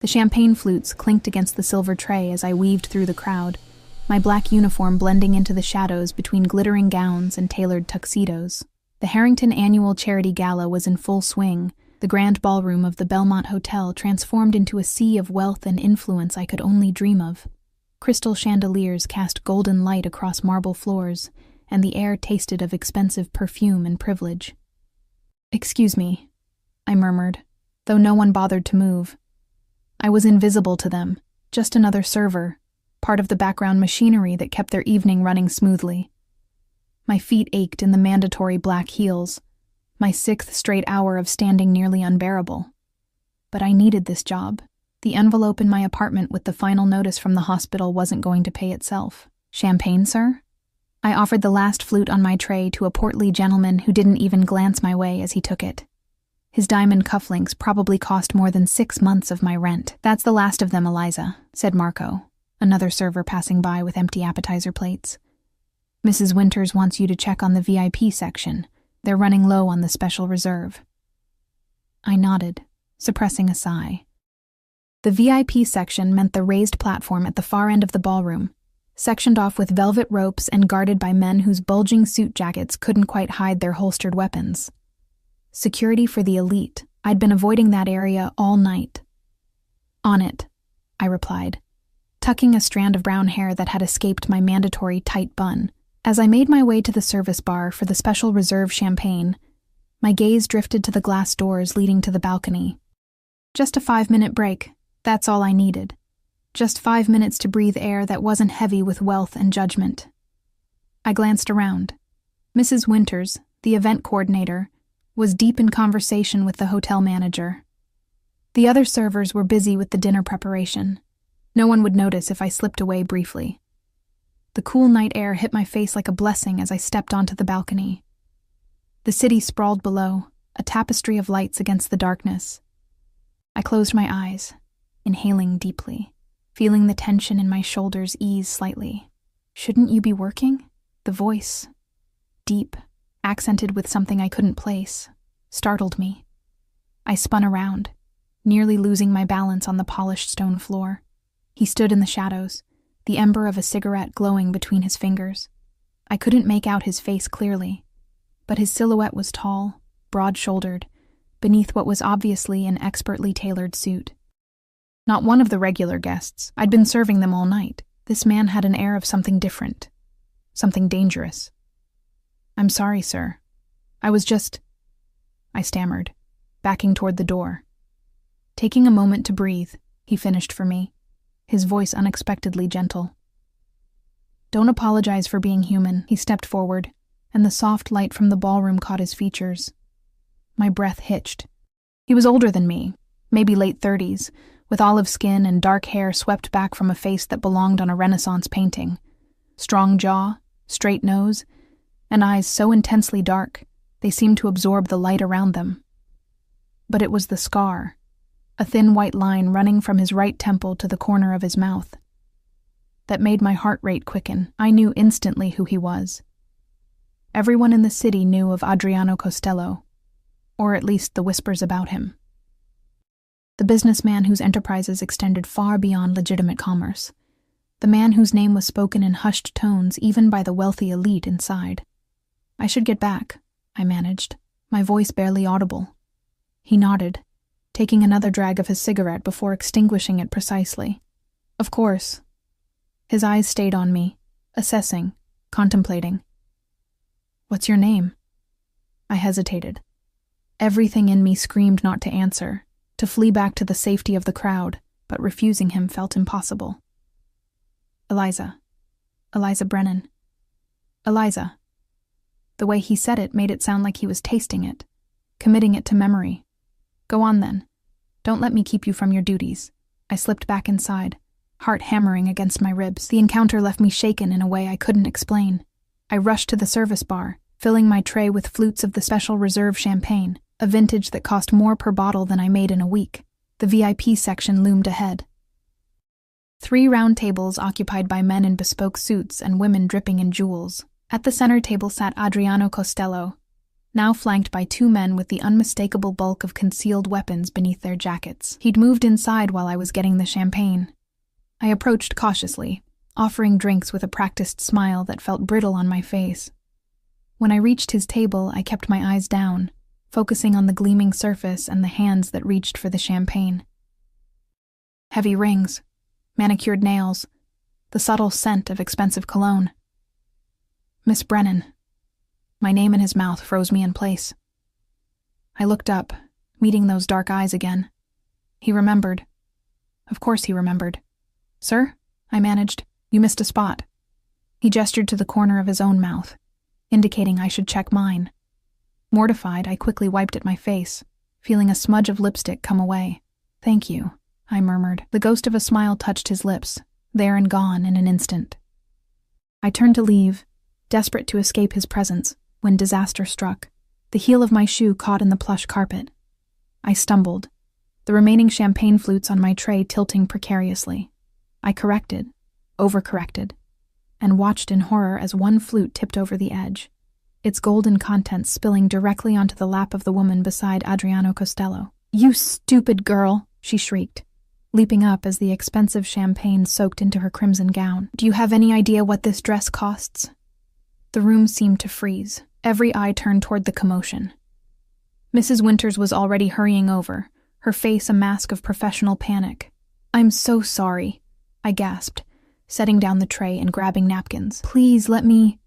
The champagne flutes clinked against the silver tray as I weaved through the crowd, my black uniform blending into the shadows between glittering gowns and tailored tuxedos. The Harrington Annual Charity Gala was in full swing, the grand ballroom of the Belmont Hotel transformed into a sea of wealth and influence I could only dream of. Crystal chandeliers cast golden light across marble floors, and the air tasted of expensive perfume and privilege. "Excuse me," I murmured, though no one bothered to move. I was invisible to them, just another server, part of the background machinery that kept their evening running smoothly. My feet ached in the mandatory black heels, my 6th straight hour of standing nearly unbearable. But I needed this job. The envelope in my apartment with the final notice from the hospital wasn't going to pay itself. "Champagne, sir?" I offered the last flute on my tray to a portly gentleman who didn't even glance my way as he took it. His diamond cufflinks probably cost more than 6 months of my rent. "That's the last of them, Eliza," said Marco, another server passing by with empty appetizer plates. "Mrs. Winters wants you to check on the VIP section. They're running low on the special reserve." I nodded, suppressing a sigh. The VIP section meant the raised platform at the far end of the ballroom, sectioned off with velvet ropes and guarded by men whose bulging suit jackets couldn't quite hide their holstered weapons. Security for the elite. I'd been avoiding that area all night. "On it," I replied, tucking a strand of brown hair that had escaped my mandatory tight bun. As I made my way to the service bar for the special reserve champagne, my gaze drifted to the glass doors leading to the balcony. Just a 5-minute break, that's all I needed. Just 5 minutes to breathe air that wasn't heavy with wealth and judgment. I glanced around. Mrs. Winters, the event coordinator, was deep in conversation with the hotel manager. The other servers were busy with the dinner preparation. No one would notice if I slipped away briefly. The cool night air hit my face like a blessing as I stepped onto the balcony. The city sprawled below, a tapestry of lights against the darkness. I closed my eyes, inhaling deeply, feeling the tension in my shoulders ease slightly. "Shouldn't you be working?" The voice, deep, accented with something I couldn't place, startled me. I spun around, nearly losing my balance on the polished stone floor. He stood in the shadows, the ember of a cigarette glowing between his fingers. I couldn't make out his face clearly, but his silhouette was tall, broad-shouldered, beneath what was obviously an expertly tailored suit. Not one of the regular guests. I'd been serving them all night. This man had an air of something different, something dangerous. "I'm sorry, sir. I stammered, backing toward the door. Taking a moment to breathe, he finished for me, his voice unexpectedly gentle. "Don't apologize for being human." He stepped forward, and the soft light from the ballroom caught his features. My breath hitched. He was older than me, maybe late 30s, with olive skin and dark hair swept back from a face that belonged on a Renaissance painting. Strong jaw, straight nose, and eyes so intensely dark they seemed to absorb the light around them. But it was the scar, a thin white line running from his right temple to the corner of his mouth, that made my heart rate quicken. I knew instantly who he was. Everyone in the city knew of Adriano Costello, or at least the whispers about him. The businessman whose enterprises extended far beyond legitimate commerce. The man whose name was spoken in hushed tones even by the wealthy elite inside. "I should get back," I managed, my voice barely audible. He nodded, taking another drag of his cigarette before extinguishing it precisely. "Of course." His eyes stayed on me, assessing, contemplating. "What's your name?" I hesitated. Everything in me screamed not to answer, to flee back to the safety of the crowd, but refusing him felt impossible. "Eliza. Eliza Brennan. Eliza." The way he said it made it sound like he was tasting it, committing it to memory. "Go on then. Don't let me keep you from your duties." I slipped back inside, heart hammering against my ribs. The encounter left me shaken in a way I couldn't explain. I rushed to the service bar, filling my tray with flutes of the special reserve champagne, a vintage that cost more per bottle than I made in a week. The VIP section loomed ahead. 3 round tables occupied by men in bespoke suits and women dripping in jewels. At the center table sat Adriano Costello, now flanked by two men with the unmistakable bulk of concealed weapons beneath their jackets. He'd moved inside while I was getting the champagne. I approached cautiously, offering drinks with a practiced smile that felt brittle on my face. When I reached his table, I kept my eyes down, focusing on the gleaming surface and the hands that reached for the champagne. Heavy rings, manicured nails, the subtle scent of expensive cologne. Miss Brennan. My name in his mouth froze me in place. I looked up, meeting those dark eyes again. He remembered. Of course he remembered. "Sir?" I managed. "You missed a spot." He gestured to the corner of his own mouth, indicating I should check mine. Mortified, I quickly wiped at my face, feeling a smudge of lipstick come away. "Thank you," I murmured. The ghost of a smile touched his lips, there and gone in an instant. I turned to leave, desperate to escape his presence, when disaster struck. The heel of my shoe caught in the plush carpet. I stumbled, the remaining champagne flutes on my tray tilting precariously. I corrected, overcorrected, and watched in horror as one flute tipped over the edge, its golden contents spilling directly onto the lap of the woman beside Adriano Costello. "You stupid girl!" she shrieked, leaping up as the expensive champagne soaked into her crimson gown. "Do you have any idea what this dress costs?" The room seemed to freeze. Every eye turned toward the commotion. Mrs. Winters was already hurrying over, her face a mask of professional panic. "I'm so sorry," I gasped, setting down the tray and grabbing napkins. "Please let me—"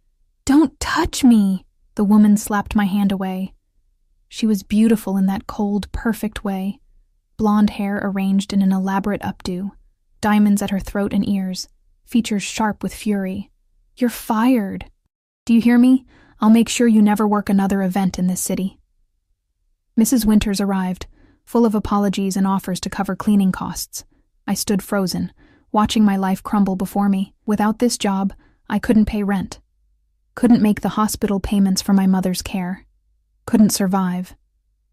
"Don't touch me!" The woman slapped my hand away. She was beautiful in that cold, perfect way. Blonde hair arranged in an elaborate updo, diamonds at her throat and ears, features sharp with fury. "You're fired. Do you hear me? I'll make sure you never work another event in this city." Mrs. Winters arrived, full of apologies and offers to cover cleaning costs. I stood frozen, watching my life crumble before me. Without this job, I couldn't pay rent. Couldn't make the hospital payments for my mother's care. Couldn't survive.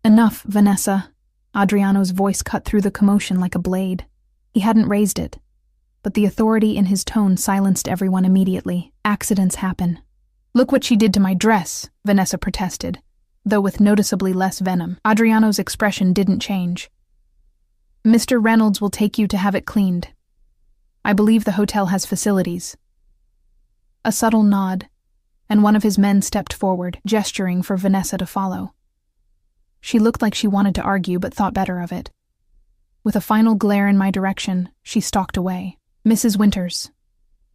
"Enough, Vanessa." Adriano's voice cut through the commotion like a blade. He hadn't raised it, but the authority in his tone silenced everyone immediately. "Accidents happen." "Look what she did to my dress," Vanessa protested, though with noticeably less venom. Adriano's expression didn't change. "Mr. Reynolds will take you to have it cleaned. I believe the hotel has facilities." A subtle nod, and one of his men stepped forward, gesturing for Vanessa to follow. She looked like she wanted to argue but thought better of it. With a final glare in my direction, she stalked away. "Mrs. Winters,"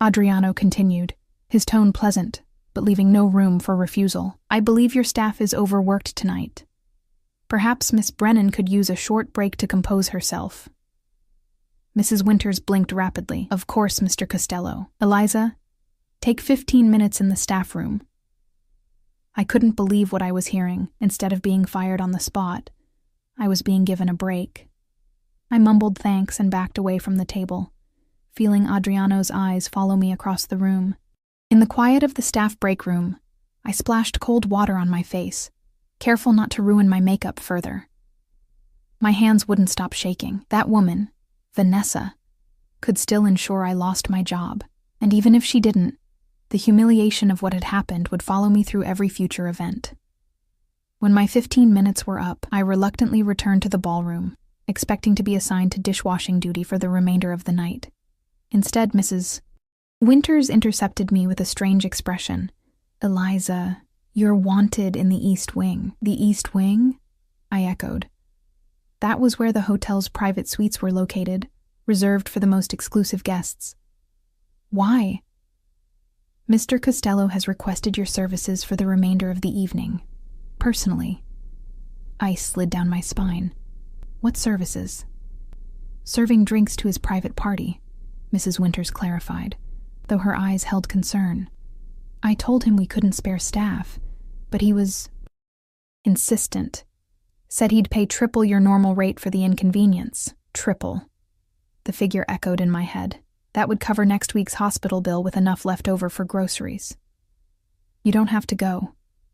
Adriano continued, his tone pleasant, but leaving no room for refusal. "I believe your staff is overworked tonight. Perhaps Miss Brennan could use a short break to compose herself." Mrs. Winters blinked rapidly. "Of course, Mr. Costello. Eliza, take 15 minutes in the staff room." I couldn't believe what I was hearing. Instead of being fired on the spot, I was being given a break. I mumbled thanks and backed away from the table, feeling Adriano's eyes follow me across the room. In the quiet of the staff break room, I splashed cold water on my face, careful not to ruin my makeup further. My hands wouldn't stop shaking. That woman, Vanessa, could still ensure I lost my job, and even if she didn't, the humiliation of what had happened would follow me through every future event. When my 15 minutes were up, I reluctantly returned to the ballroom, expecting to be assigned to dishwashing duty for the remainder of the night. Instead, Mrs. Winters intercepted me with a strange expression. "Eliza, you're wanted in the East Wing." "The East Wing?" I echoed. That was where the hotel's private suites were located, reserved for the most exclusive guests. "Why?" "Mr. Costello has requested your services for the remainder of the evening. Personally." Ice slid down my spine. "What services?" "Serving drinks to his private party," Mrs. Winters clarified, though her eyes held concern. "I told him we couldn't spare staff, but he was insistent. Said he'd pay triple your normal rate for the inconvenience." "Triple." The figure echoed in my head. That would cover next week's hospital bill with enough left over for groceries. "You don't have to go,"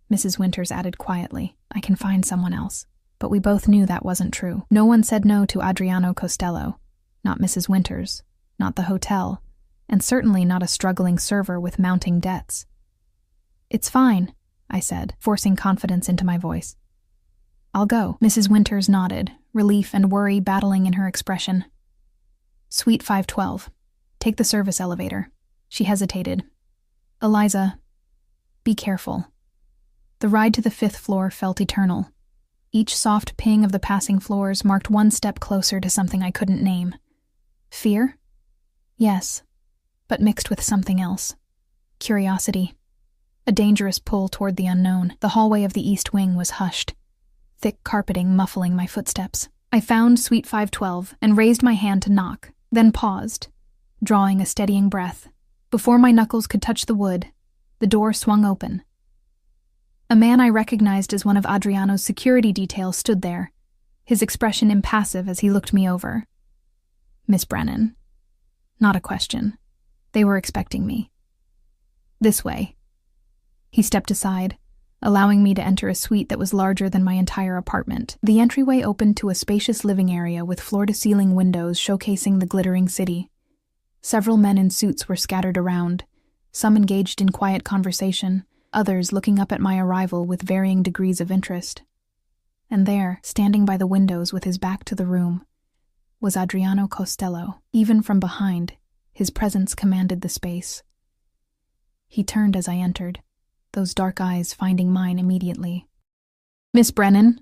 Mrs. Winters added quietly. "I can find someone else." But we both knew that wasn't true. No one said no to Adriano Costello. Not Mrs. Winters, not the hotel, and certainly not a struggling server with mounting debts. "It's fine," I said, forcing confidence into my voice. I'll go. Mrs. Winters nodded, relief and worry battling in her expression. Suite 512. Take the service elevator. She hesitated. Eliza, be careful. The ride to the 5th floor felt eternal. Each soft ping of the passing floors marked one step closer to something I couldn't name. Fear? Yes, but mixed with something else. Curiosity. A dangerous pull toward the unknown. The hallway of the East Wing was hushed, thick carpeting muffling my footsteps. I found Suite 512 and raised my hand to knock, then paused, drawing a steadying breath. Before my knuckles could touch the wood, the door swung open. A man I recognized as one of Adriano's security details stood there, his expression impassive as he looked me over. Miss Brennan. Not a question. They were expecting me. This way. He stepped aside, allowing me to enter a suite that was larger than my entire apartment. The entryway opened to a spacious living area with floor-to-ceiling windows showcasing the glittering city. Several men in suits were scattered around, some engaged in quiet conversation, others looking up at my arrival with varying degrees of interest. And there, standing by the windows with his back to the room, was Adriano Costello. Even from behind, his presence commanded the space. He turned as I entered, those dark eyes finding mine immediately. Miss Brennan,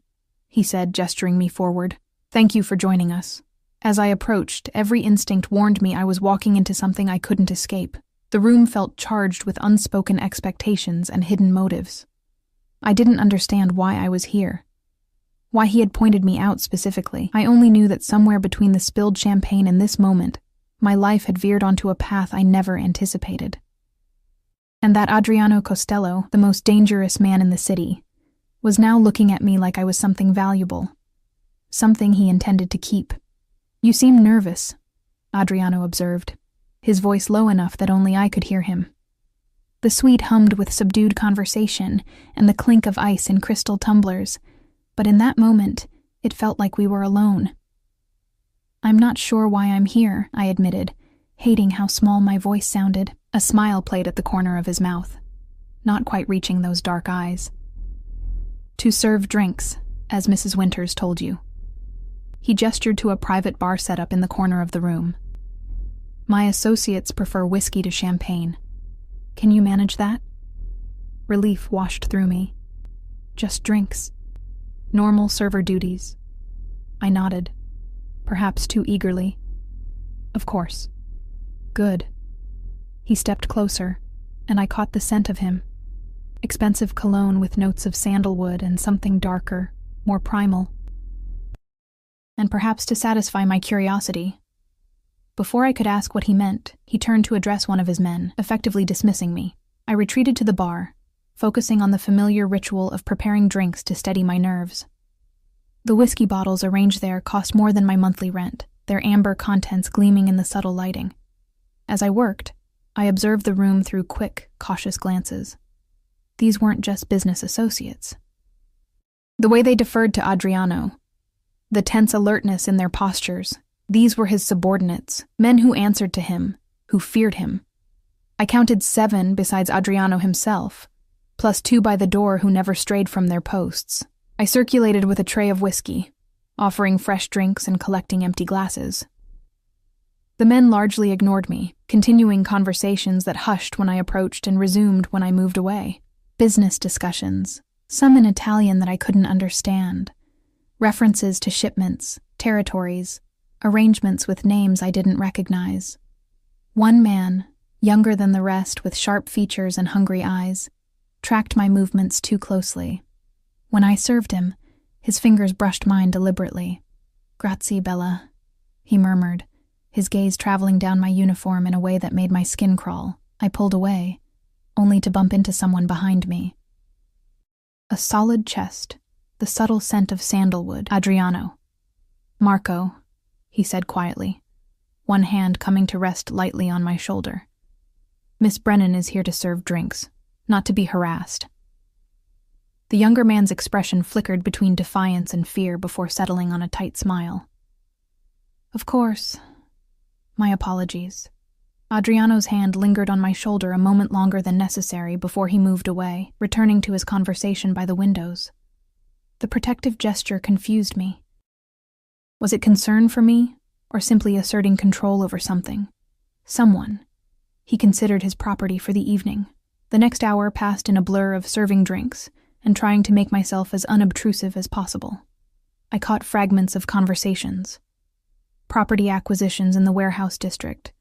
he said, gesturing me forward, thank you for joining us. As I approached, every instinct warned me I was walking into something I couldn't escape. The room felt charged with unspoken expectations and hidden motives. I didn't understand why I was here, why he had pointed me out specifically. I only knew that somewhere between the spilled champagne and this moment, my life had veered onto a path I never anticipated. And that Adriano Costello, the most dangerous man in the city, was now looking at me like I was something valuable, something he intended to keep. You seem nervous, Adriano observed, his voice low enough that only I could hear him. The suite hummed with subdued conversation and the clink of ice in crystal tumblers, but in that moment, it felt like we were alone. I'm not sure why I'm here, I admitted, hating how small my voice sounded. A smile played at the corner of his mouth, not quite reaching those dark eyes. To serve drinks, as Mrs. Winters told you. He gestured to a private bar setup in the corner of the room. My associates prefer whiskey to champagne. Can you manage that? Relief washed through me. Just drinks. Normal server duties. I nodded, perhaps too eagerly. Of course. Good. He stepped closer, and I caught the scent of him. Expensive cologne with notes of sandalwood and something darker, more primal. And perhaps to satisfy my curiosity, before I could ask what he meant, he turned to address one of his men, effectively dismissing me. I retreated to the bar, focusing on the familiar ritual of preparing drinks to steady my nerves. The whiskey bottles arranged there cost more than my monthly rent, their amber contents gleaming in the subtle lighting. As I worked, I observed the room through quick, cautious glances. These weren't just business associates. The way they deferred to Adriano, the tense alertness in their postures, these were his subordinates, men who answered to him, who feared him. I counted 7 besides Adriano himself, plus 2 by the door who never strayed from their posts. I circulated with a tray of whiskey, offering fresh drinks and collecting empty glasses. The men largely ignored me, continuing conversations that hushed when I approached and resumed when I moved away. Business discussions, some in Italian that I couldn't understand. References to shipments, territories, arrangements with names I didn't recognize. One man, younger than the rest with sharp features and hungry eyes, tracked my movements too closely. When I served him, his fingers brushed mine deliberately. "Grazie, Bella," he murmured, his gaze traveling down my uniform in a way that made my skin crawl. I pulled away, only to bump into someone behind me. A solid chest, the subtle scent of sandalwood. Adriano. "Marco," he said quietly, one hand coming to rest lightly on my shoulder. "Miss Brennan is here to serve drinks, not to be harassed." The younger man's expression flickered between defiance and fear before settling on a tight smile. "Of course. My apologies." Adriano's hand lingered on my shoulder a moment longer than necessary before he moved away, returning to his conversation by the windows. The protective gesture confused me. Was it concern for me, or simply asserting control over something? Someone. He considered his property for the evening. The next hour passed in a blur of serving drinks and trying to make myself as unobtrusive as possible. I caught fragments of conversations. Property acquisitions in the warehouse district.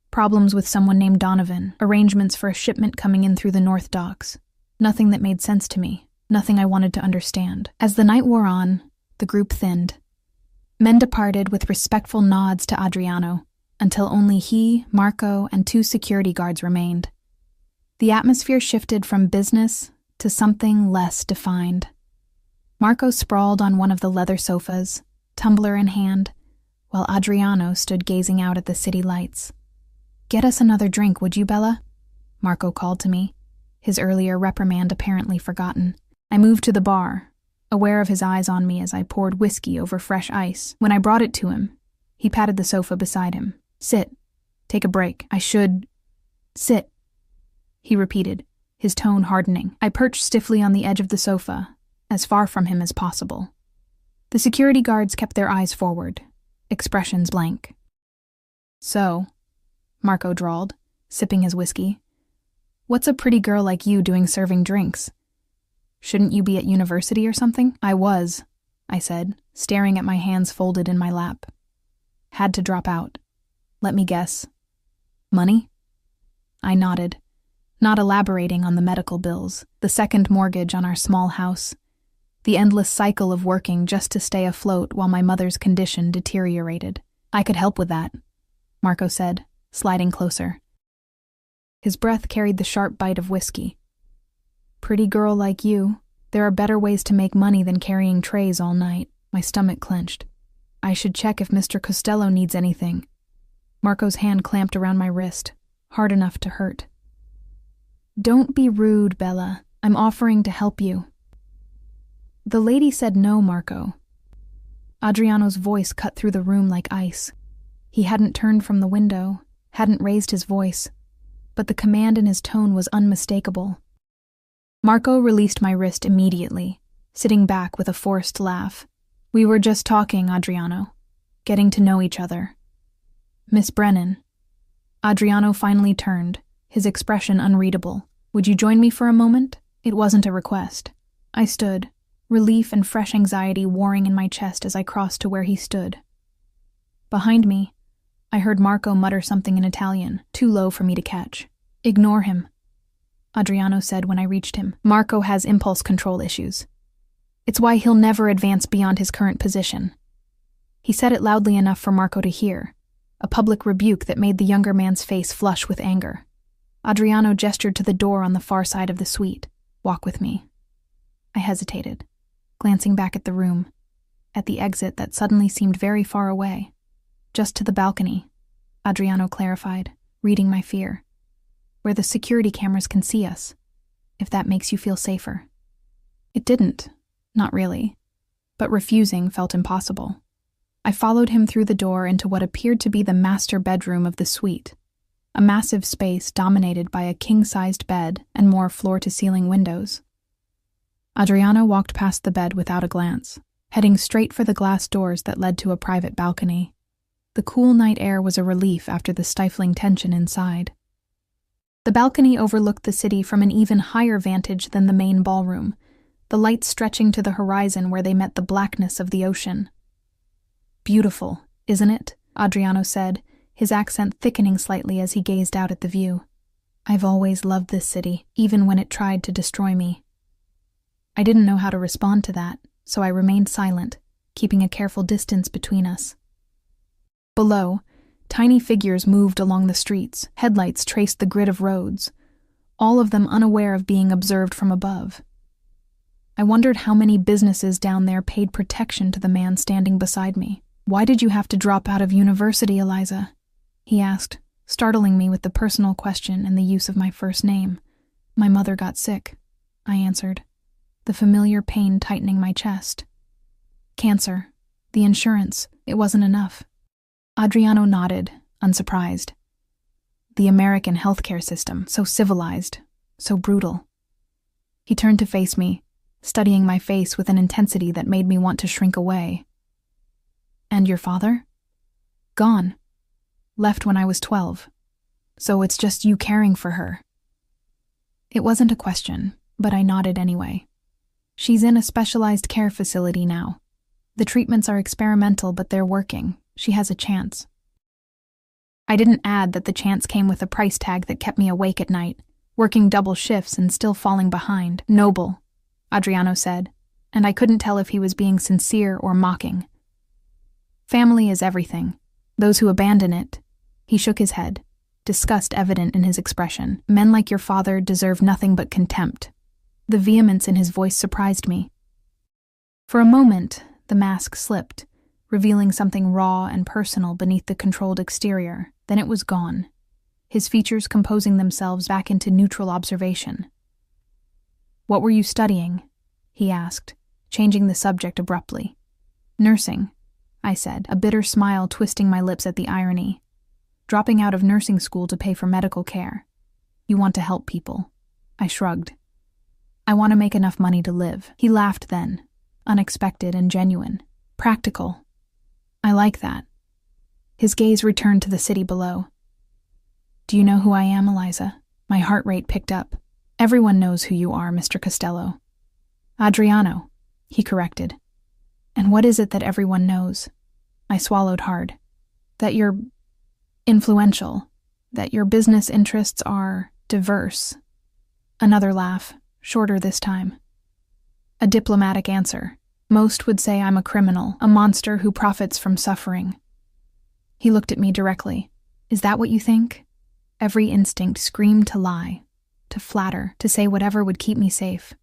Problems with someone named Donovan. Arrangements for a shipment coming in through the North Docks. Nothing that made sense to me. Nothing I wanted to understand. As the night wore on, the group thinned. Men departed with respectful nods to Adriano, until only he, Marco, and 2 security guards remained. The atmosphere shifted from business to something less defined. Marco sprawled on one of the leather sofas, tumbler in hand, while Adriano stood gazing out at the city lights. "Get us another drink, would you, Bella?" Marco called to me, his earlier reprimand apparently forgotten. I moved to the bar, aware of his eyes on me as I poured whiskey over fresh ice. When I brought it to him, he patted the sofa beside him. "Sit. Take a break. I should... sit," he repeated, his tone hardening. I perched stiffly on the edge of the sofa, as far from him as possible. The security guards kept their eyes forward, expressions blank. "So," Marco drawled, sipping his whiskey, "what's a pretty girl like you doing serving drinks? Shouldn't you be at university or something?" "I was," I said, staring at my hands folded in my lap. "Had to drop out. Let me guess. Money?" I nodded, not elaborating on the medical bills, the second mortgage on our small house, the endless cycle of working just to stay afloat while my mother's condition deteriorated. "I could help with that," Marco said, sliding closer. His breath carried the sharp bite of whiskey. "Pretty girl like you, there are better ways to make money than carrying trays all night." My stomach clenched. "I should check if Mr. Costello needs anything." Marco's hand clamped around my wrist, hard enough to hurt. "Don't be rude, Bella. I'm offering to help you." "The lady said no, Marco." Adriano's voice cut through the room like ice. He hadn't turned from the window, hadn't raised his voice, but the command in his tone was unmistakable. Marco released my wrist immediately, sitting back with a forced laugh. "We were just talking, Adriano. Getting to know each other." "Miss Brennan." Adriano finally turned, his expression unreadable. "Would you join me for a moment?" It wasn't a request. I stood, relief and fresh anxiety warring in my chest as I crossed to where he stood. Behind me, I heard Marco mutter something in Italian, too low for me to catch. "Ignore him," Adriano said when I reached him. "Marco has impulse control issues. It's why he'll never advance beyond his current position." He said it loudly enough for Marco to hear, a public rebuke that made the younger man's face flush with anger. Adriano gestured to the door on the far side of the suite. "Walk with me." I hesitated, glancing back at the room, at the exit that suddenly seemed very far away. "Just to the balcony," Adriano clarified, reading my fear. "Where the security cameras can see us, if that makes you feel safer." It didn't, not really, but refusing felt impossible. I followed him through the door into what appeared to be the master bedroom of the suite, a massive space dominated by a king-sized bed and more floor-to-ceiling windows. Adriano walked past the bed without a glance, heading straight for the glass doors that led to a private balcony. The cool night air was a relief after the stifling tension inside. The balcony overlooked the city from an even higher vantage than the main ballroom, the lights stretching to the horizon where they met the blackness of the ocean. "Beautiful, isn't it?" Adriano said, his accent thickening slightly as he gazed out at the view. "I've always loved this city, even when it tried to destroy me." I didn't know how to respond to that, so I remained silent, keeping a careful distance between us. Below, tiny figures moved along the streets, headlights traced the grid of roads, all of them unaware of being observed from above. I wondered how many businesses down there paid protection to the man standing beside me. "Why did you have to drop out of university, Eliza?" he asked, startling me with the personal question and the use of my first name. "My mother got sick," I answered, the familiar pain tightening my chest. "Cancer. The insurance. It wasn't enough." Adriano nodded, unsurprised. The American healthcare system, so civilized, so brutal. He turned to face me, studying my face with an intensity that made me want to shrink away. And your father? Gone. Left when I was 12. So it's just you caring for her. It wasn't a question, but I nodded anyway. She's in a specialized care facility now. The treatments are experimental, but they're working. She has a chance. I didn't add that the chance came with a price tag that kept me awake at night, working double shifts and still falling behind. Noble, Adriano said, and I couldn't tell if he was being sincere or mocking. Family is everything. Those who abandon it. He shook his head, disgust evident in his expression. Men like your father deserve nothing but contempt. The vehemence in his voice surprised me. For a moment, the mask slipped, revealing something raw and personal beneath the controlled exterior. Then it was gone, his features composing themselves back into neutral observation. "What were you studying?" he asked, changing the subject abruptly. "Nursing," I said, a bitter smile twisting my lips at the irony. "Dropping out of nursing school to pay for medical care. You want to help people." I shrugged. "I want to make enough money to live." He laughed then, unexpected and genuine. "Practical. I like that." His gaze returned to the city below. "Do you know who I am, Eliza?" My heart rate picked up. "Everyone knows who you are, Mr. Costello." "Adriano," he corrected. "And what is it that everyone knows?" I swallowed hard. "That you're influential, that your business interests are diverse." Another laugh, shorter this time. "A diplomatic answer. Most would say I'm a criminal, a monster who profits from suffering." He looked at me directly. "Is that what you think?" Every instinct screamed to lie, to flatter, to say whatever would keep me safe.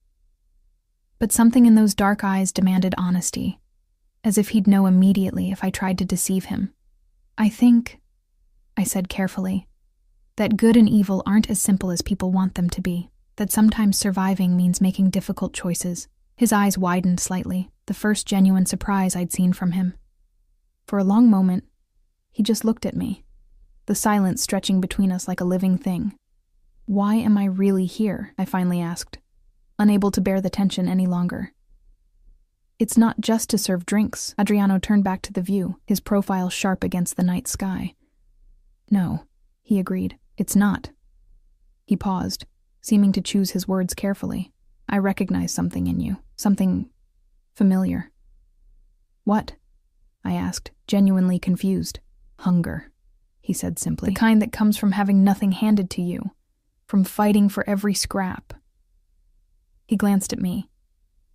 But something in those dark eyes demanded honesty, as if he'd know immediately if I tried to deceive him. "I think," I said carefully, "that good and evil aren't as simple as people want them to be, that sometimes surviving means making difficult choices." His eyes widened slightly, the first genuine surprise I'd seen from him. For a long moment, he just looked at me, the silence stretching between us like a living thing. "Why am I really here?" I finally asked, unable to bear the tension any longer. "It's not just to serve drinks." Adriano turned back to the view, his profile sharp against the night sky. "No," he agreed, "it's not." He paused, seeming to choose his words carefully. "I recognize something in you, something familiar." "What?" I asked, genuinely confused. "Hunger," he said simply. "The kind that comes from having nothing handed to you, from fighting for every scrap." He glanced at me.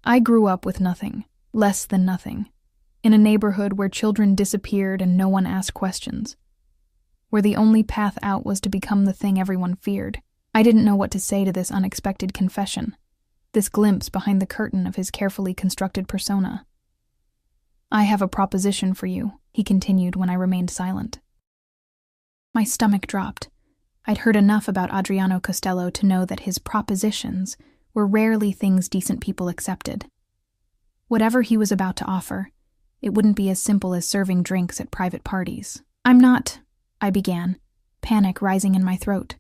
"I grew up with nothing, less than nothing, in a neighborhood where children disappeared and no one asked questions, where the only path out was to become the thing everyone feared." I didn't know what to say to this unexpected confession, this glimpse behind the curtain of his carefully constructed persona. "I have a proposition for you," he continued when I remained silent. My stomach dropped. I'd heard enough about Adriano Costello to know that his propositions were rarely things decent people accepted. Whatever he was about to offer, it wouldn't be as simple as serving drinks at private parties. "I'm not," I began, panic rising in my throat.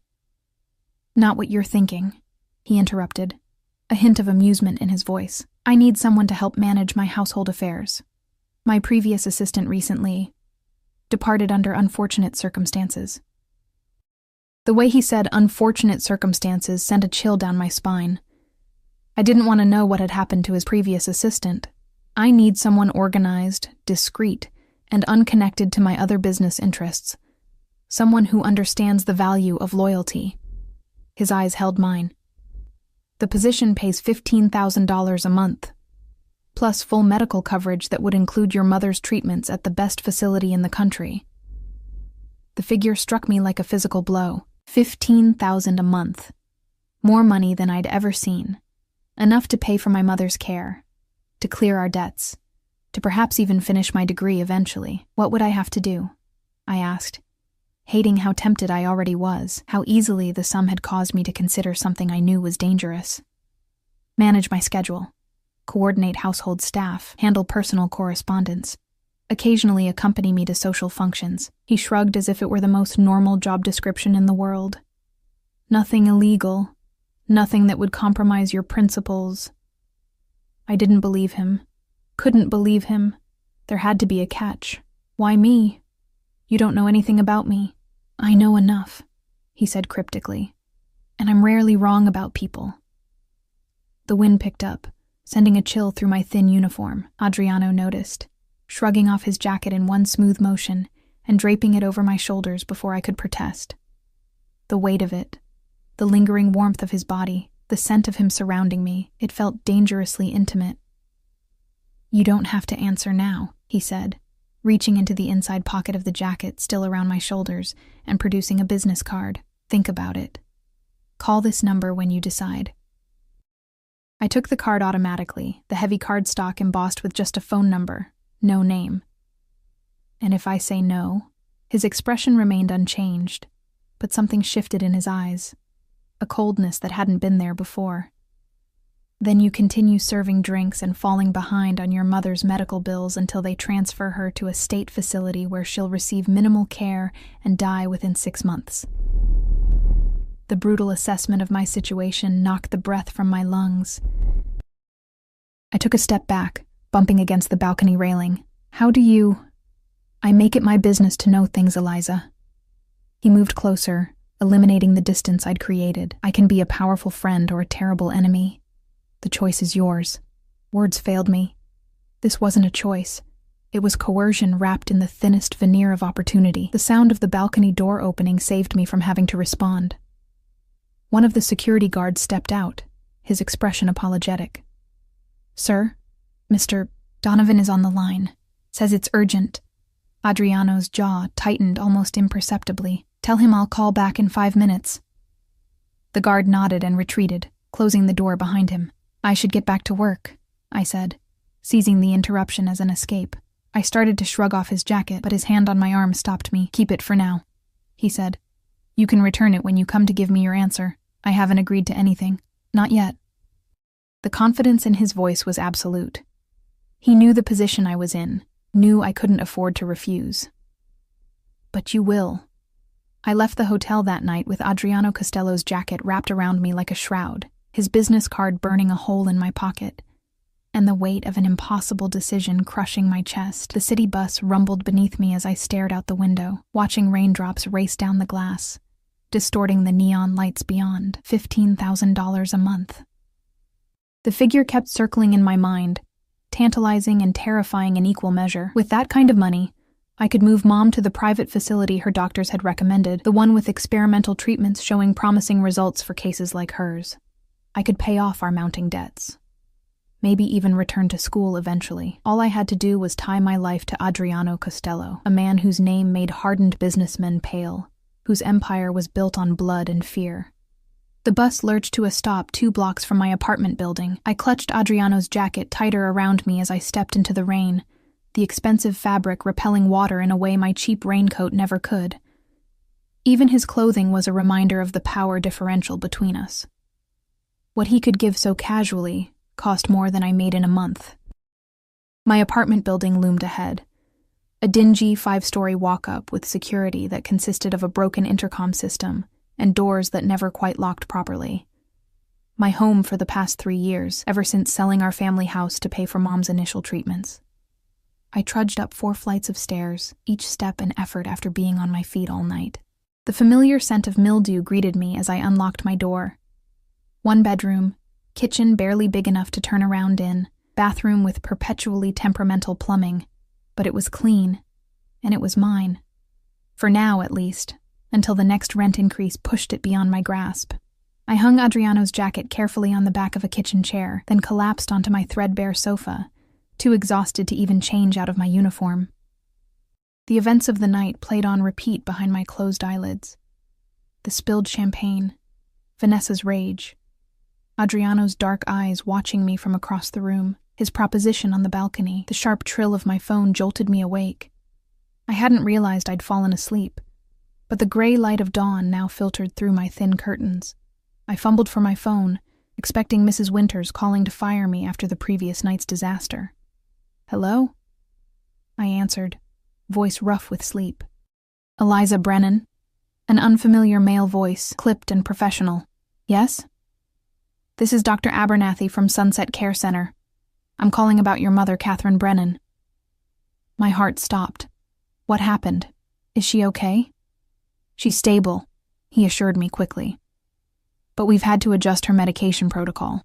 "Not what you're thinking," he interrupted, a hint of amusement in his voice. "I need someone to help manage my household affairs. My previous assistant recently departed under unfortunate circumstances." The way he said unfortunate circumstances sent a chill down my spine. I didn't want to know what had happened to his previous assistant. I need someone organized, discreet, and unconnected to my other business interests. Someone who understands the value of loyalty. His eyes held mine. "The position pays $15,000 a month, plus full medical coverage that would include your mother's treatments at the best facility in the country." The figure struck me like a physical blow. $15,000 a month. More money than I'd ever seen. Enough to pay for my mother's care, to clear our debts, to perhaps even finish my degree eventually. What would I have to do? I asked, hating how tempted I already was, how easily the sum had caused me to consider something I knew was dangerous. Manage my schedule, coordinate household staff, handle personal correspondence, occasionally accompany me to social functions. He shrugged as if it were the most normal job description in the world. Nothing illegal. Nothing that would compromise your principles. I didn't believe him. Couldn't believe him. There had to be a catch. Why me? You don't know anything about me. I know enough, he said cryptically. And I'm rarely wrong about people. The wind picked up, sending a chill through my thin uniform, Adriano noticed, shrugging off his jacket in one smooth motion and draping it over my shoulders before I could protest. The weight of it, the lingering warmth of his body, the scent of him surrounding me, it felt dangerously intimate. You don't have to answer now, he said, reaching into the inside pocket of the jacket still around my shoulders and producing a business card. Think about it. Call this number when you decide. I took the card automatically, the heavy cardstock embossed with just a phone number, no name. And if I say no? His expression remained unchanged, but something shifted in his eyes, a coldness that hadn't been there before. Then you continue serving drinks and falling behind on your mother's medical bills until they transfer her to a state facility where she'll receive minimal care and die within 6 months. The brutal assessment of my situation knocked the breath from my lungs. I took a step back, bumping against the balcony railing. How do you... I make it my business to know things, Eliza. He moved closer, eliminating the distance I'd created. I can be a powerful friend or a terrible enemy. The choice is yours. Words failed me. This wasn't a choice. It was coercion wrapped in the thinnest veneer of opportunity. The sound of the balcony door opening saved me from having to respond. One of the security guards stepped out, his expression apologetic. Sir, Mr. Donovan is on the line. Says it's urgent. Adriano's jaw tightened almost imperceptibly. Tell him I'll call back in 5 minutes. The guard nodded and retreated, closing the door behind him. I should get back to work, I said, seizing the interruption as an escape. I started to shrug off his jacket, but his hand on my arm stopped me. Keep it for now, he said. You can return it when you come to give me your answer. I haven't agreed to anything. Not yet. The confidence in his voice was absolute. He knew the position I was in, knew I couldn't afford to refuse. But you will. I left the hotel that night with Adriano Costello's jacket wrapped around me like a shroud, his business card burning a hole in my pocket, and the weight of an impossible decision crushing my chest. The city bus rumbled beneath me as I stared out the window, watching raindrops race down the glass, distorting the neon lights beyond. $15,000 a month. The figure kept circling in my mind, tantalizing and terrifying in equal measure. With that kind of money, I could move Mom to the private facility her doctors had recommended, the one with experimental treatments showing promising results for cases like hers. I could pay off our mounting debts. Maybe even return to school eventually. All I had to do was tie my life to Adriano Costello, a man whose name made hardened businessmen pale, whose empire was built on blood and fear. The bus lurched to a stop 2 blocks from my apartment building. I clutched Adriano's jacket tighter around me as I stepped into the rain, the expensive fabric repelling water in a way my cheap raincoat never could. Even his clothing was a reminder of the power differential between us. What he could give so casually cost more than I made in a month. My apartment building loomed ahead. A dingy 5-story walk-up with security that consisted of a broken intercom system and doors that never quite locked properly. My home for the past 3 years, ever since selling our family house to pay for Mom's initial treatments. I trudged up 4 flights of stairs, each step an effort after being on my feet all night. The familiar scent of mildew greeted me as I unlocked my door. 1 bedroom, kitchen barely big enough to turn around in, bathroom with perpetually temperamental plumbing, but it was clean, and it was mine. For now, at least, until the next rent increase pushed it beyond my grasp. I hung Adriano's jacket carefully on the back of a kitchen chair, then collapsed onto my threadbare sofa, too exhausted to even change out of my uniform. The events of the night played on repeat behind my closed eyelids. The spilled champagne, Vanessa's rage, Adriano's dark eyes watching me from across the room, his proposition on the balcony. The sharp trill of my phone jolted me awake. I hadn't realized I'd fallen asleep, but the gray light of dawn now filtered through my thin curtains. I fumbled for my phone, expecting Mrs. Winters calling to fire me after the previous night's disaster. Hello? I answered, voice rough with sleep. Eliza Brennan? An unfamiliar male voice, clipped and professional. Yes? This is Dr. Abernathy from Sunset Care Center. I'm calling about your mother, Catherine Brennan. My heart stopped. What happened? Is she okay? She's stable, he assured me quickly. But we've had to adjust her medication protocol.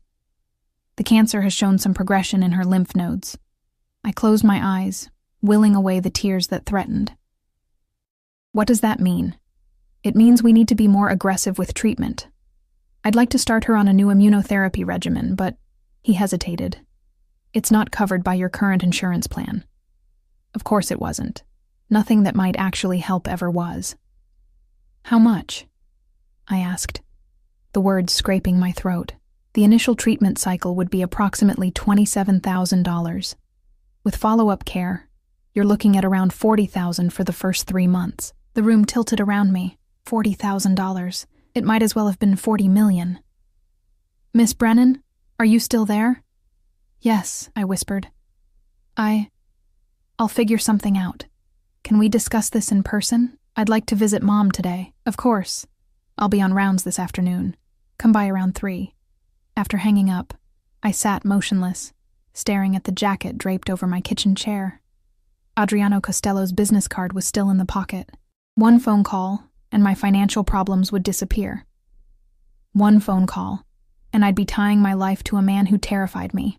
The cancer has shown some progression in her lymph nodes. I closed my eyes, willing away the tears that threatened. What does that mean? It means we need to be more aggressive with treatment. I'd like to start her on a new immunotherapy regimen, but he hesitated. It's not covered by your current insurance plan. Of course it wasn't. Nothing that might actually help ever was. How much? I asked, the words scraping my throat. The initial treatment cycle would be approximately $27,000. With follow-up care, you're looking at around $40,000 for the first 3 months. The room tilted around me. $40,000. It might as well have been $40 million. Miss Brennan, are you still there? Yes, I whispered. I'll figure something out. Can we discuss this in person? I'd like to visit Mom today. Of course. I'll be on rounds this afternoon. Come by around 3. After hanging up, I sat motionless, staring at the jacket draped over my kitchen chair. Adriano Costello's business card was still in the pocket. One phone call, and my financial problems would disappear. One phone call, and I'd be tying my life to a man who terrified me.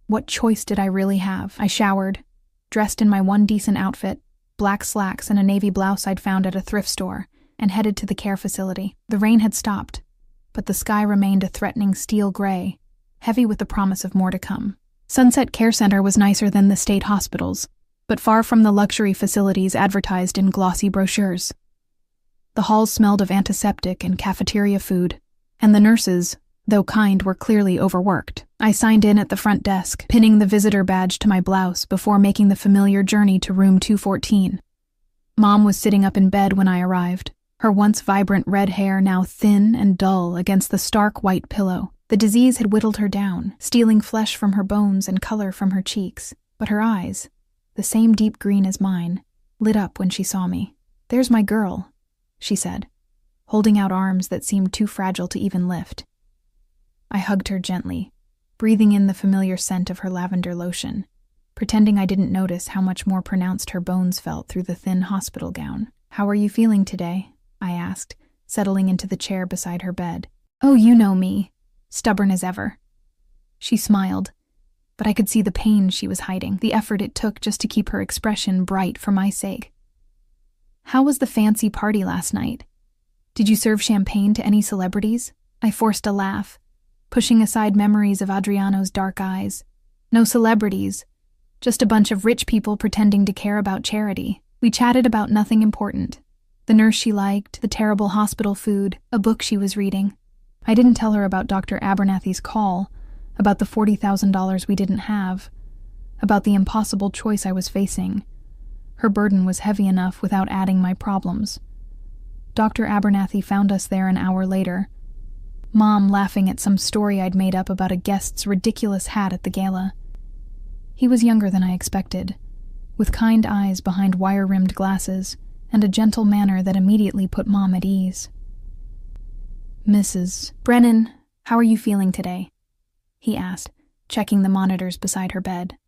What choice did I really have? I showered, dressed in my one decent outfit, black slacks and a navy blouse I'd found at a thrift store, and headed to the care facility. The rain had stopped, but the sky remained a threatening steel gray, heavy with the promise of more to come. Sunset Care Center was nicer than the state hospitals, but far from the luxury facilities advertised in glossy brochures. The halls smelled of antiseptic and cafeteria food, and the nurses, though kind, were clearly overworked. I signed in at the front desk, pinning the visitor badge to my blouse before making the familiar journey to room 214. Mom was sitting up in bed when I arrived, her once vibrant red hair now thin and dull against the stark white pillow. The disease had whittled her down, stealing flesh from her bones and color from her cheeks, but her eyes, the same deep green as mine, lit up when she saw me. "There's my girl," she said, holding out arms that seemed too fragile to even lift. I hugged her gently, breathing in the familiar scent of her lavender lotion, pretending I didn't notice how much more pronounced her bones felt through the thin hospital gown. "How are you feeling today?" I asked, settling into the chair beside her bed. "Oh, you know me, stubborn as ever." She smiled, but I could see the pain she was hiding, the effort it took just to keep her expression bright for my sake. "How was the fancy party last night? Did you serve champagne to any celebrities?" I forced a laugh, pushing aside memories of Adriano's dark eyes. "No celebrities, just a bunch of rich people pretending to care about charity. We chatted about nothing important. The nurse she liked, the terrible hospital food, a book she was reading. I didn't tell her about Dr. Abernathy's call, about the $40,000 we didn't have, about the impossible choice I was facing. Her burden was heavy enough without adding my problems. Dr. Abernathy found us there an hour later, Mom laughing at some story I'd made up about a guest's ridiculous hat at the gala. He was younger than I expected, with kind eyes behind wire-rimmed glasses and a gentle manner that immediately put Mom at ease. "Mrs. Brennan, how are you feeling today?" he asked, checking the monitors beside her bed.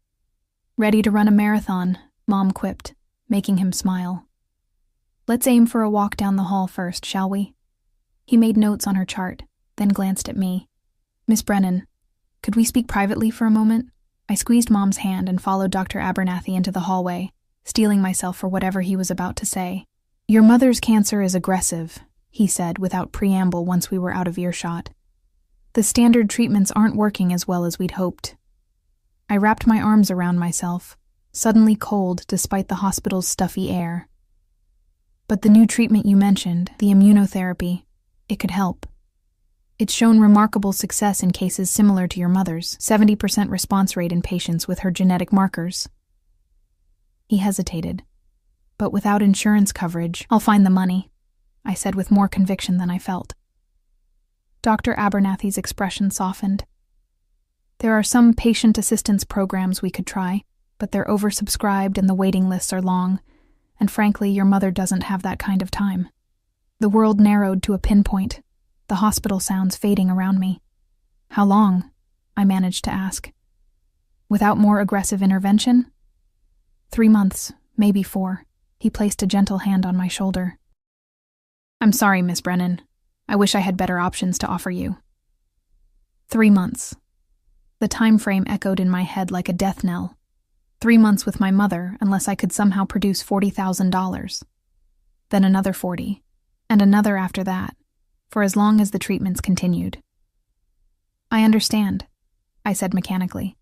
"Ready to run a marathon," Mom quipped, making him smile. "Let's aim for a walk down the hall first, shall we?" He made notes on her chart, then glanced at me. "Miss Brennan, could we speak privately for a moment?" I squeezed Mom's hand and followed Dr. Abernathy into the hallway, steeling myself for whatever he was about to say. "Your mother's cancer is aggressive," he said without preamble once we were out of earshot. "The standard treatments aren't working as well as we'd hoped." I wrapped my arms around myself, suddenly cold despite the hospital's stuffy air. "But the new treatment you mentioned, the immunotherapy, it could help. It's shown remarkable success in cases similar to your mother's, 70% response rate in patients with her genetic markers." He hesitated. "But without insurance coverage, I'll find the money," I said with more conviction than I felt. Dr. Abernathy's expression softened. "There are some patient assistance programs we could try, but they're oversubscribed and the waiting lists are long, and frankly, your mother doesn't have that kind of time. The world narrowed to a pinpoint, the hospital sounds fading around me. How long? I managed to ask. Without more aggressive intervention? 3 months, maybe 4. He placed a gentle hand on my shoulder. I'm sorry, Miss Brennan. I wish I had better options to offer you. 3 months. The time frame echoed in my head like a death knell. 3 months with my mother, unless I could somehow produce $40,000. Then another 40, and another after that, for as long as the treatments continued. I understand, I said mechanically.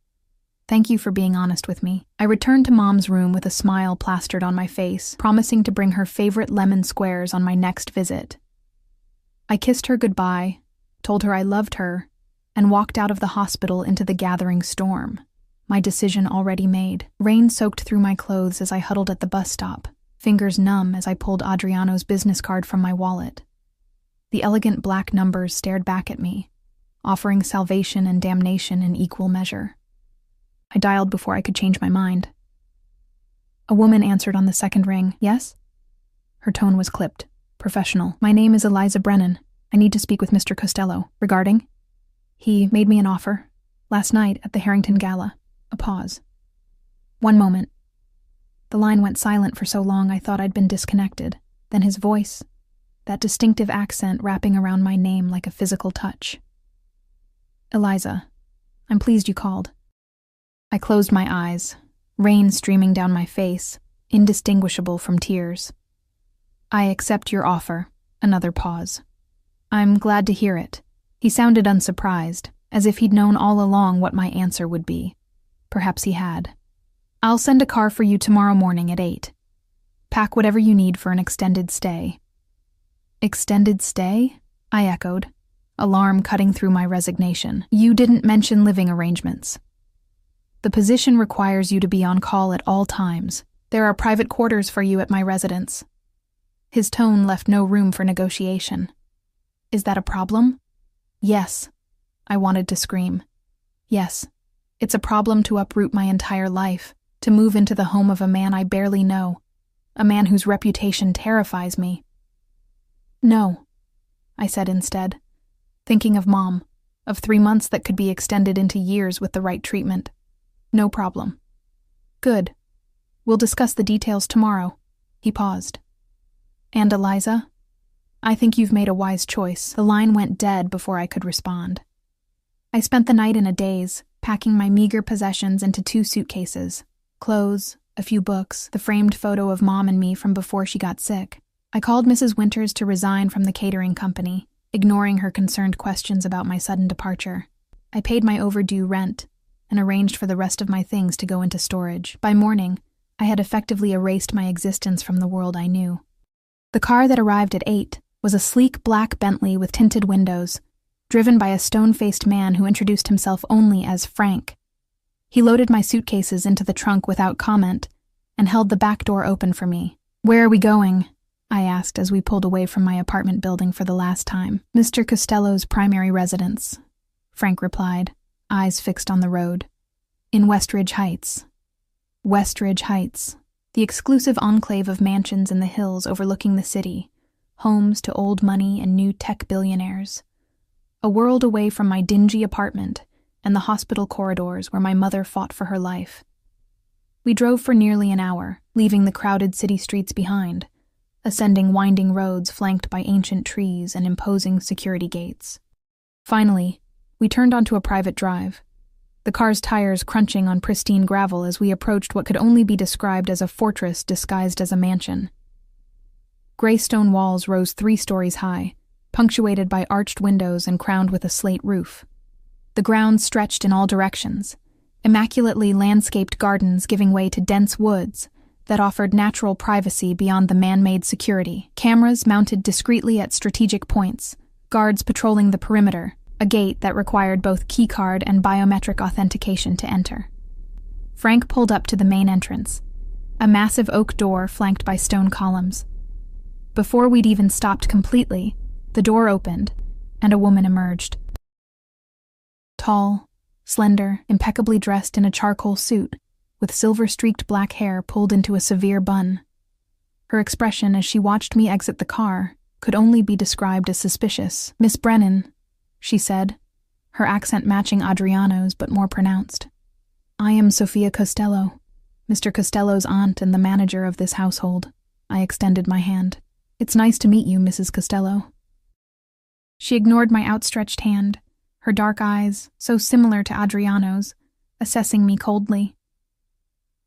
Thank you for being honest with me. I returned to Mom's room with a smile plastered on my face, promising to bring her favorite lemon squares on my next visit. I kissed her goodbye, told her I loved her, and walked out of the hospital into the gathering storm, my decision already made. Rain soaked through my clothes as I huddled at the bus stop, fingers numb as I pulled Adriano's business card from my wallet. The elegant black numbers stared back at me, offering salvation and damnation in equal measure. I dialed before I could change my mind. A woman answered on the second ring. Yes? Her tone was clipped, professional. My name is Eliza Brennan. I need to speak with Mr. Costello. Regarding? He made me an offer. Last night at the Harrington Gala. A pause. 1 moment. The line went silent for so long I thought I'd been disconnected. Then his voice, that distinctive accent wrapping around my name like a physical touch. Eliza, I'm pleased you called. I closed my eyes, rain streaming down my face, indistinguishable from tears. I accept your offer. Another pause. I'm glad to hear it. He sounded unsurprised, as if he'd known all along what my answer would be. Perhaps he had. I'll send a car for you tomorrow morning at 8. Pack whatever you need for an extended stay. Extended stay? I echoed, alarm cutting through my resignation. You didn't mention living arrangements. The position requires you to be on call at all times. There are private quarters for you at my residence. His tone left no room for negotiation. Is that a problem? Yes. I wanted to scream. Yes. It's a problem to uproot my entire life, to move into the home of a man I barely know, a man whose reputation terrifies me. No, I said instead, thinking of Mom, of 3 months that could be extended into years with the right treatment. No problem. Good. We'll discuss the details tomorrow. He paused. And Eliza? I think you've made a wise choice. The line went dead before I could respond. I spent the night in a daze, packing my meager possessions into 2 suitcases. Clothes, a few books, the framed photo of Mom and me from before she got sick. I called Mrs. Winters to resign from the catering company, ignoring her concerned questions about my sudden departure. I paid my overdue rent, and arranged for the rest of my things to go into storage. By morning, I had effectively erased my existence from the world I knew. The car that arrived at 8 was a sleek black Bentley with tinted windows, driven by a stone-faced man who introduced himself only as Frank. He loaded my suitcases into the trunk without comment and held the back door open for me. Where are we going? I asked as we pulled away from my apartment building for the last time. Mr. Costello's primary residence, Frank replied, eyes fixed on the road. In Westridge Heights. Westridge Heights, the exclusive enclave of mansions in the hills overlooking the city, homes to old money and new tech billionaires. A world away from my dingy apartment and the hospital corridors where my mother fought for her life. We drove for nearly an hour, leaving the crowded city streets behind, ascending winding roads flanked by ancient trees and imposing security gates. Finally, we turned onto a private drive, the car's tires crunching on pristine gravel as we approached what could only be described as a fortress disguised as a mansion. Gray stone walls rose 3 stories high, punctuated by arched windows and crowned with a slate roof. The grounds stretched in all directions, immaculately landscaped gardens giving way to dense woods that offered natural privacy beyond the man-made security. Cameras mounted discreetly at strategic points, guards patrolling the perimeter, a gate that required both keycard and biometric authentication to enter. Frank pulled up to the main entrance, a massive oak door flanked by stone columns. Before we'd even stopped completely, the door opened, and a woman emerged. Tall, slender, impeccably dressed in a charcoal suit, with silver-streaked black hair pulled into a severe bun. Her expression as she watched me exit the car could only be described as suspicious. "Miss Brennan," she said, her accent matching Adriano's but more pronounced. "I am Sofia Costello, Mr. Costello's aunt and the manager of this household." I extended my hand. "It's nice to meet you, Mrs. Costello." She ignored my outstretched hand, her dark eyes, so similar to Adriano's, assessing me coldly.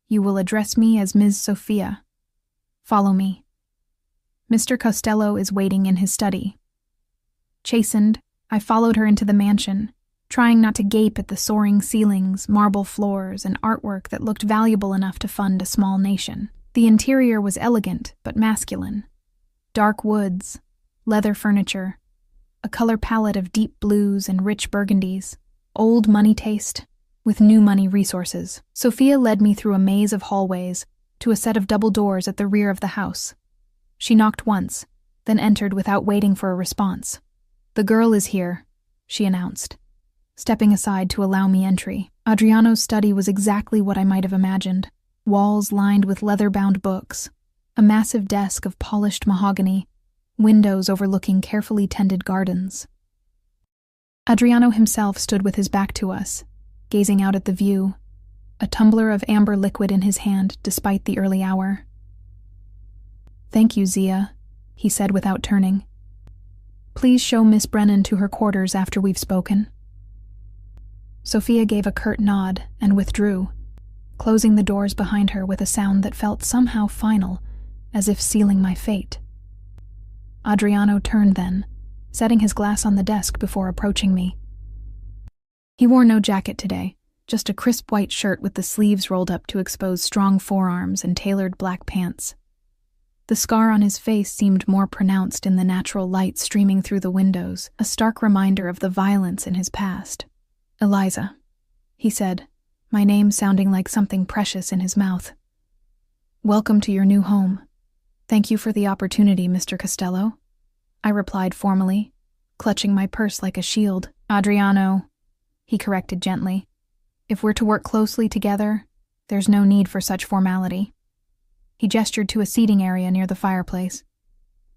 "You will address me as Ms. Sofia. Follow me. Mr. Costello is waiting in his study." Chastened, I followed her into the mansion, trying not to gape at the soaring ceilings, marble floors, and artwork that looked valuable enough to fund a small nation. The interior was elegant but masculine. Dark woods, leather furniture, a color palette of deep blues and rich burgundies, old money taste with new money resources. Sophia led me through a maze of hallways to a set of double doors at the rear of the house. She knocked once, then entered without waiting for a response. "The girl is here," she announced, stepping aside to allow me entry. Adriano's study was exactly what I might have imagined. Walls lined with leather-bound books, a massive desk of polished mahogany, windows overlooking carefully tended gardens. Adriano himself stood with his back to us, gazing out at the view, a tumbler of amber liquid in his hand despite the early hour. "Thank you, Zia," he said without turning. "Please show Miss Brennan to her quarters after we've spoken." Sophia gave a curt nod and withdrew, closing the doors behind her with a sound that felt somehow final, as if sealing my fate. Adriano turned then, setting his glass on the desk before approaching me. He wore no jacket today, just a crisp white shirt with the sleeves rolled up to expose strong forearms and tailored black pants. The scar on his face seemed more pronounced in the natural light streaming through the windows, a stark reminder of the violence in his past. "Eliza," he said, my name sounding like something precious in his mouth. "Welcome to your new home. Thank you for the opportunity, Mr. Costello," I replied formally, clutching my purse like a shield. "Adriano," he corrected gently. "If we're to work closely together, there's no need for such formality." He gestured to a seating area near the fireplace.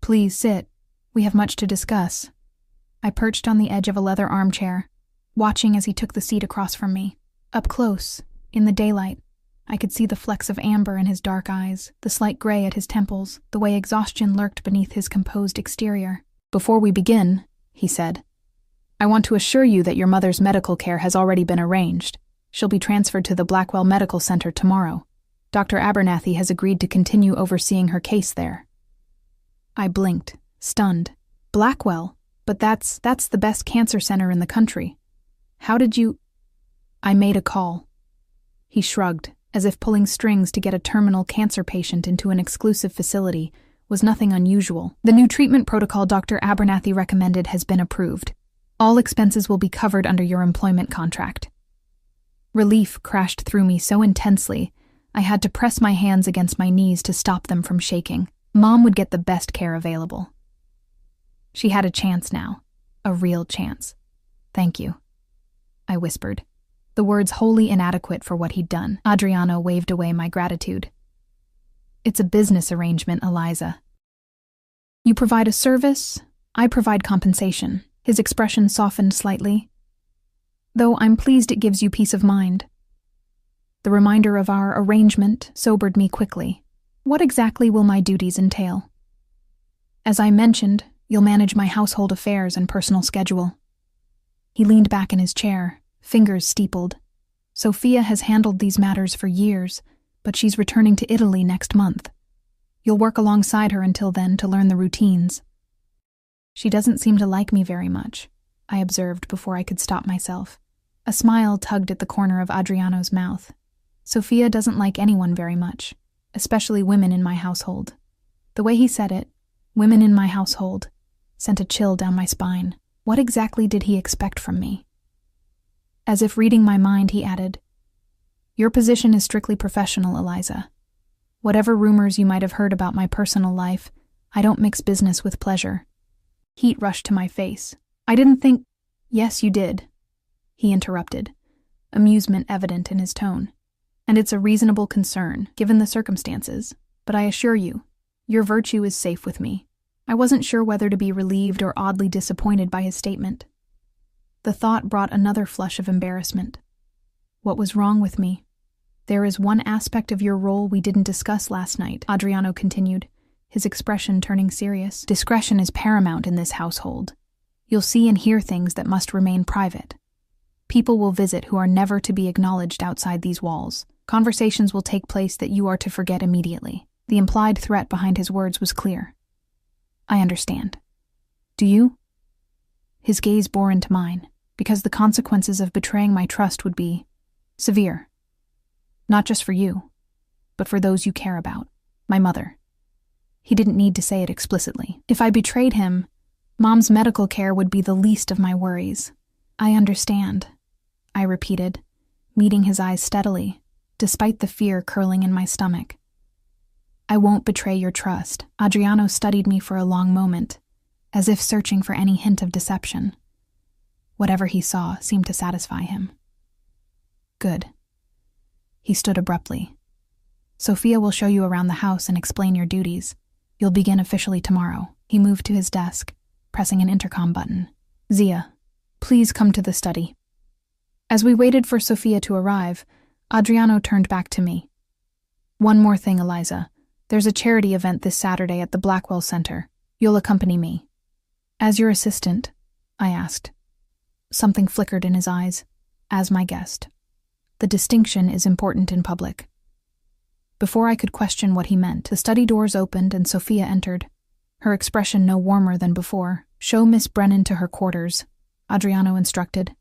"Please sit. We have much to discuss." I perched on the edge of a leather armchair, watching as he took the seat across from me. Up close, in the daylight, I could see the flecks of amber in his dark eyes, the slight gray at his temples, the way exhaustion lurked beneath his composed exterior. "Before we begin," he said, "I want to assure you that your mother's medical care has already been arranged. She'll be transferred to the Blackwell Medical Center tomorrow. Dr. Abernathy has agreed to continue overseeing her case there." I blinked, stunned. "Blackwell? But that's the best cancer center in the country. How did you—" "I made a call." He shrugged, as if pulling strings to get a terminal cancer patient into an exclusive facility was nothing unusual. "The new treatment protocol Dr. Abernathy recommended has been approved. All expenses will be covered under your employment contract." Relief crashed through me so intensely, I had to press my hands against my knees to stop them from shaking. Mom would get the best care available. She had a chance now, a real chance. "Thank you," I whispered, the words wholly inadequate for what he'd done. Adriano waved away my gratitude. "It's a business arrangement, Eliza. You provide a service, I provide compensation." His expression softened slightly. "Though I'm pleased it gives you peace of mind." The reminder of our arrangement sobered me quickly. "What exactly will my duties entail?" "As I mentioned, you'll manage my household affairs and personal schedule." He leaned back in his chair, fingers steepled. "Sophia has handled these matters for years, but she's returning to Italy next month. You'll work alongside her until then to learn the routines." "She doesn't seem to like me very much," I observed before I could stop myself. A smile tugged at the corner of Adriano's mouth. "Sophia doesn't like anyone very much, especially women in my household." The way he said it, "women in my household," sent a chill down my spine. What exactly did he expect from me? As if reading my mind, he added, "Your position is strictly professional, Eliza. Whatever rumors you might have heard about my personal life, I don't mix business with pleasure." Heat rushed to my face. "I didn't think—" "Yes, you did," he interrupted, amusement evident in his tone. And it's a reasonable concern, given the circumstances. But I assure you, your virtue is safe with me. I wasn't sure whether to be relieved or oddly disappointed by his statement. The thought brought another flush of embarrassment. What was wrong with me? There is one aspect of your role we didn't discuss last night, Adriano continued, his expression turning serious. Discretion is paramount in this household. You'll see and hear things that must remain private. People will visit who are never to be acknowledged outside these walls. Conversations will take place that you are to forget immediately. The implied threat behind his words was clear. I understand. Do you? His gaze bore into mine, because the consequences of betraying my trust would be severe. Not just for you, but for those you care about, my mother. He didn't need to say it explicitly. If I betrayed him, Mom's medical care would be the least of my worries. I understand, I repeated, meeting his eyes steadily, despite the fear curling in my stomach. I won't betray your trust. Adriano studied me for a long moment, as if searching for any hint of deception. Whatever he saw seemed to satisfy him. Good. He stood abruptly. Sophia will show you around the house and explain your duties. You'll begin officially tomorrow. He moved to his desk, pressing an intercom button. Zia, please come to the study. As we waited for Sophia to arrive, Adriano turned back to me. One more thing, Eliza. There's a charity event this Saturday at the Blackwell Center. You'll accompany me. As your assistant? I asked. Something flickered in his eyes. As my guest. The distinction is important in public. Before I could question what he meant, the study doors opened and Sophia entered, her expression no warmer than before. Show Miss Brennan to her quarters, Adriano instructed.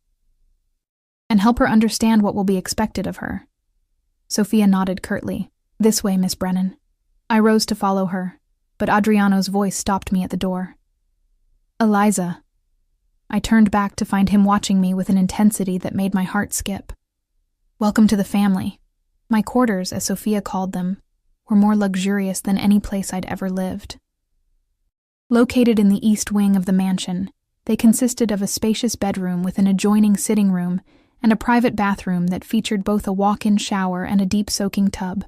And help her understand what will be expected of her. Sophia nodded curtly. This way, Miss Brennan. I rose to follow her, but Adriano's voice stopped me at the door. Eliza. I turned back to find him watching me with an intensity that made my heart skip. Welcome to the family. My quarters, as Sophia called them, were more luxurious than any place I'd ever lived. Located in the east wing of the mansion, they consisted of a spacious bedroom with an adjoining sitting room and a private bathroom that featured both a walk-in shower and a deep soaking tub.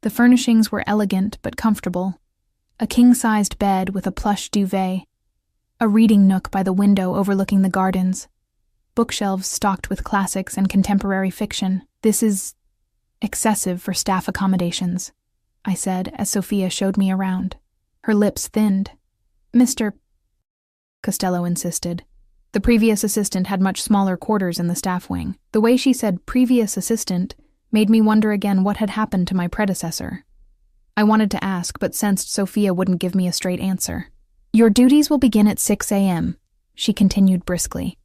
The furnishings were elegant but comfortable. A king-sized bed with a plush duvet, a reading nook by the window overlooking the gardens, bookshelves stocked with classics and contemporary fiction. This is excessive for staff accommodations, I said as Sophia showed me around. Her lips thinned. Mr. Costello insisted. The previous assistant had much smaller quarters in the staff wing. The way she said previous assistant made me wonder again what had happened to my predecessor. I wanted to ask, but sensed Sophia wouldn't give me a straight answer. Your duties will begin at 6 a.m., she continued briskly.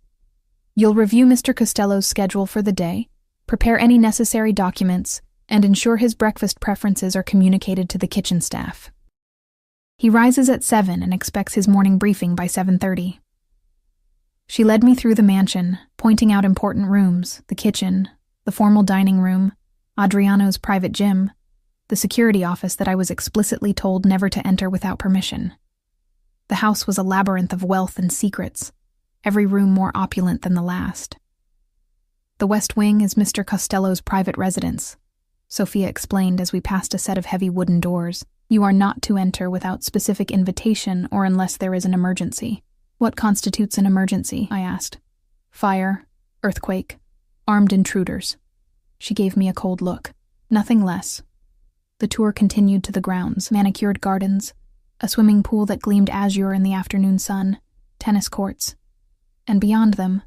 You'll review Mr. Costello's schedule for the day, prepare any necessary documents, and ensure his breakfast preferences are communicated to the kitchen staff. He rises at 7 and expects his morning briefing by 7:30. She led me through the mansion, pointing out important rooms, the kitchen, the formal dining room, Adriano's private gym, the security office that I was explicitly told never to enter without permission. The house was a labyrinth of wealth and secrets, every room more opulent than the last. The west wing is Mr. Costello's private residence, Sophia explained as we passed a set of heavy wooden doors. You are not to enter without specific invitation or unless there is an emergency. What constitutes an emergency? I asked. Fire, earthquake, armed intruders. She gave me a cold look. Nothing less. The tour continued to the grounds, manicured gardens, a swimming pool that gleamed azure in the afternoon sun, tennis courts, and beyond them,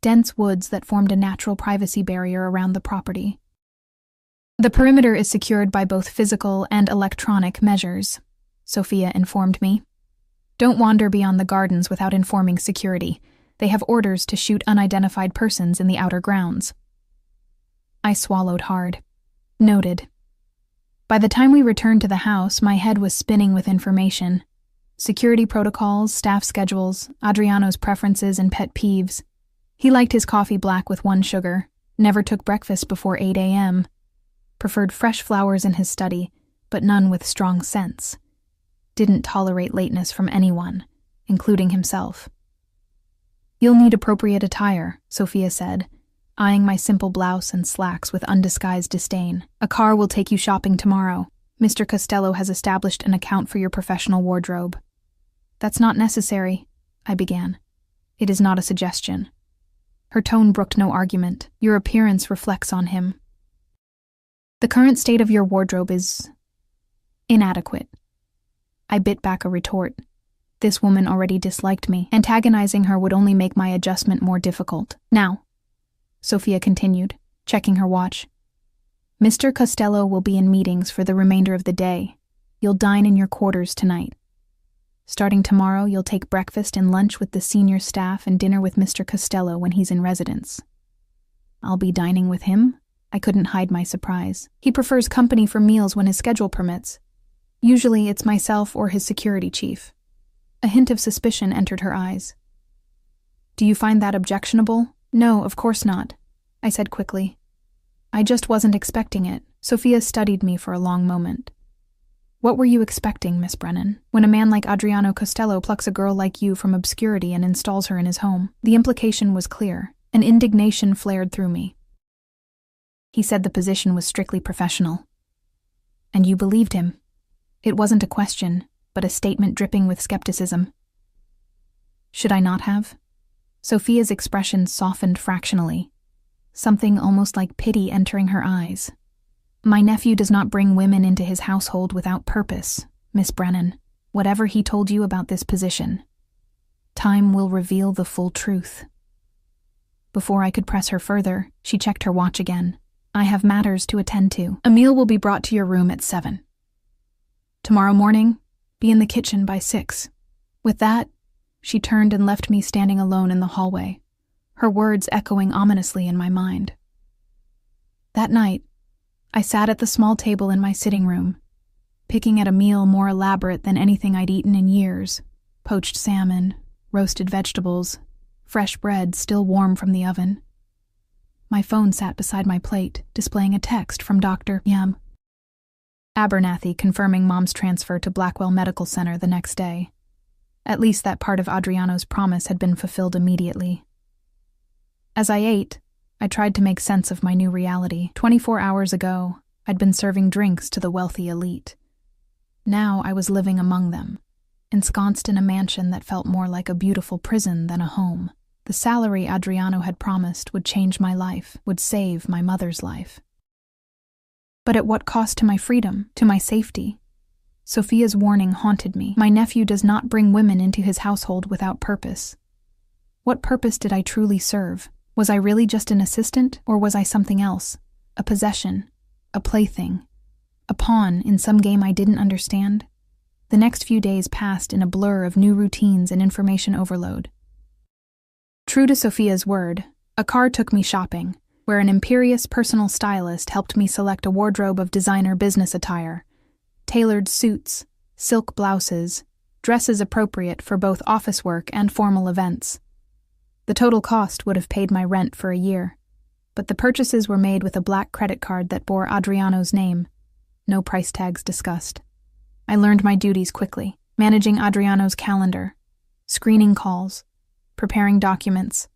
dense woods that formed a natural privacy barrier around the property. The perimeter is secured by both physical and electronic measures, Sophia informed me. Don't wander beyond the gardens without informing security. They have orders to shoot unidentified persons in the outer grounds. I swallowed hard. Noted. By the time we returned to the house, my head was spinning with information. Security protocols, staff schedules, Adriano's preferences and pet peeves. He liked his coffee black with 1 sugar, never took breakfast before 8 a.m., preferred fresh flowers in his study, but none with strong scents. Didn't tolerate lateness from anyone, including himself. You'll need appropriate attire, Sophia said, eyeing my simple blouse and slacks with undisguised disdain. "A car will take you shopping tomorrow. Mr. Costello has established an account for your professional wardrobe." "That's not necessary," I began. "It is not a suggestion." Her tone brooked no argument. "Your appearance reflects on him. The current state of your wardrobe is inadequate." I bit back a retort. This woman already disliked me. Antagonizing her would only make my adjustment more difficult. "Now," Sophia continued, checking her watch, "Mr. Costello will be in meetings for the remainder of the day. You'll dine in your quarters tonight. Starting tomorrow, you'll take breakfast and lunch with the senior staff and dinner with Mr. Costello when he's in residence." "I'll be dining with him?" I couldn't hide my surprise. "He prefers company for meals when his schedule permits. Usually it's myself or his security chief." A hint of suspicion entered her eyes. "Do you find that objectionable?" "No, of course not," I said quickly. "I just wasn't expecting it." Sophia studied me for a long moment. "What were you expecting, Miss Brennan, when a man like Adriano Costello plucks a girl like you from obscurity and installs her in his home?" The implication was clear. An indignation flared through me. "He said the position was strictly professional." "And you believed him?" It wasn't a question, but a statement dripping with skepticism. Should I not have? Sophia's expression softened fractionally, something almost like pity entering her eyes. "My nephew does not bring women into his household without purpose, Miss Brennan, whatever he told you about this position. Time will reveal the full truth." Before I could press her further, she checked her watch again. "I have matters to attend to. A meal will be brought to your room at 7. Tomorrow morning, be in the kitchen by 6. With that, she turned and left me standing alone in the hallway, her words echoing ominously in my mind. That night, I sat at the small table in my sitting room, picking at a meal more elaborate than anything I'd eaten in years: poached salmon, roasted vegetables, fresh bread still warm from the oven. My phone sat beside my plate, displaying a text from Dr. Abernathy confirming Mom's transfer to Blackwell Medical Center the next day. At least that part of Adriano's promise had been fulfilled immediately. As I ate, I tried to make sense of my new reality. 24 hours ago, I'd been serving drinks to the wealthy elite. Now I was living among them, ensconced in a mansion that felt more like a beautiful prison than a home. The salary Adriano had promised would change my life, would save my mother's life. But at what cost to my freedom, to my safety? Sophia's warning haunted me. My nephew does not bring women into his household without purpose. What purpose did I truly serve? Was I really just an assistant, or was I something else? A possession, a plaything, a pawn in some game I didn't understand? The next few days passed in a blur of new routines and information overload. True to Sophia's word, a car took me shopping, where an imperious personal stylist helped me select a wardrobe of designer business attire, tailored suits, silk blouses, dresses appropriate for both office work and formal events. The total cost would have paid my rent for a year, but the purchases were made with a black credit card that bore Adriano's name. No price tags discussed. I learned my duties quickly, managing Adriano's calendar, screening calls, preparing documents,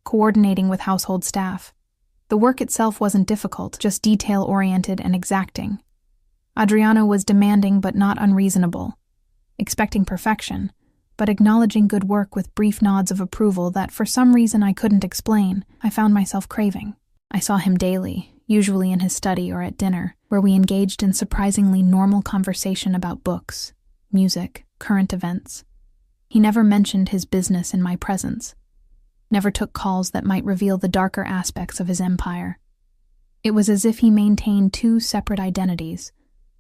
coordinating with household staff. The work itself wasn't difficult, just detail-oriented and exacting. Adriano was demanding but not unreasonable, expecting perfection, but acknowledging good work with brief nods of approval that, for some reason I couldn't explain, I found myself craving. I saw him daily, usually in his study or at dinner, where we engaged in surprisingly normal conversation about books, music, current events. He never mentioned his business in my presence, never took calls that might reveal the darker aspects of his empire. It was as if he maintained two separate identities,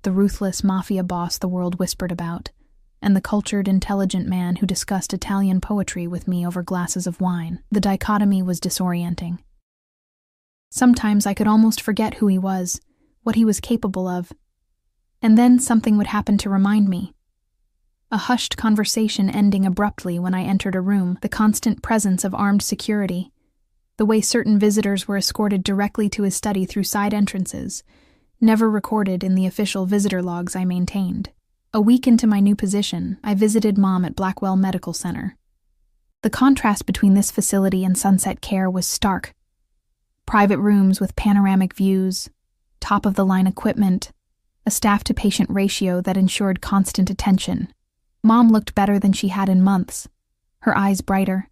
the ruthless Mafia boss the world whispered about, and the cultured, intelligent man who discussed Italian poetry with me over glasses of wine. The dichotomy was disorienting. Sometimes I could almost forget who he was, what he was capable of, and then something would happen to remind me. A hushed conversation ending abruptly when I entered a room, the constant presence of armed security, the way certain visitors were escorted directly to his study through side entrances, never recorded in the official visitor logs I maintained. A week into my new position, I visited Mom at Blackwell Medical Center. The contrast between this facility and Sunset Care was stark. Private rooms with panoramic views, top-of-the-line equipment, a staff-to-patient ratio that ensured constant attention. Mom looked better than she had in months, her eyes brighter.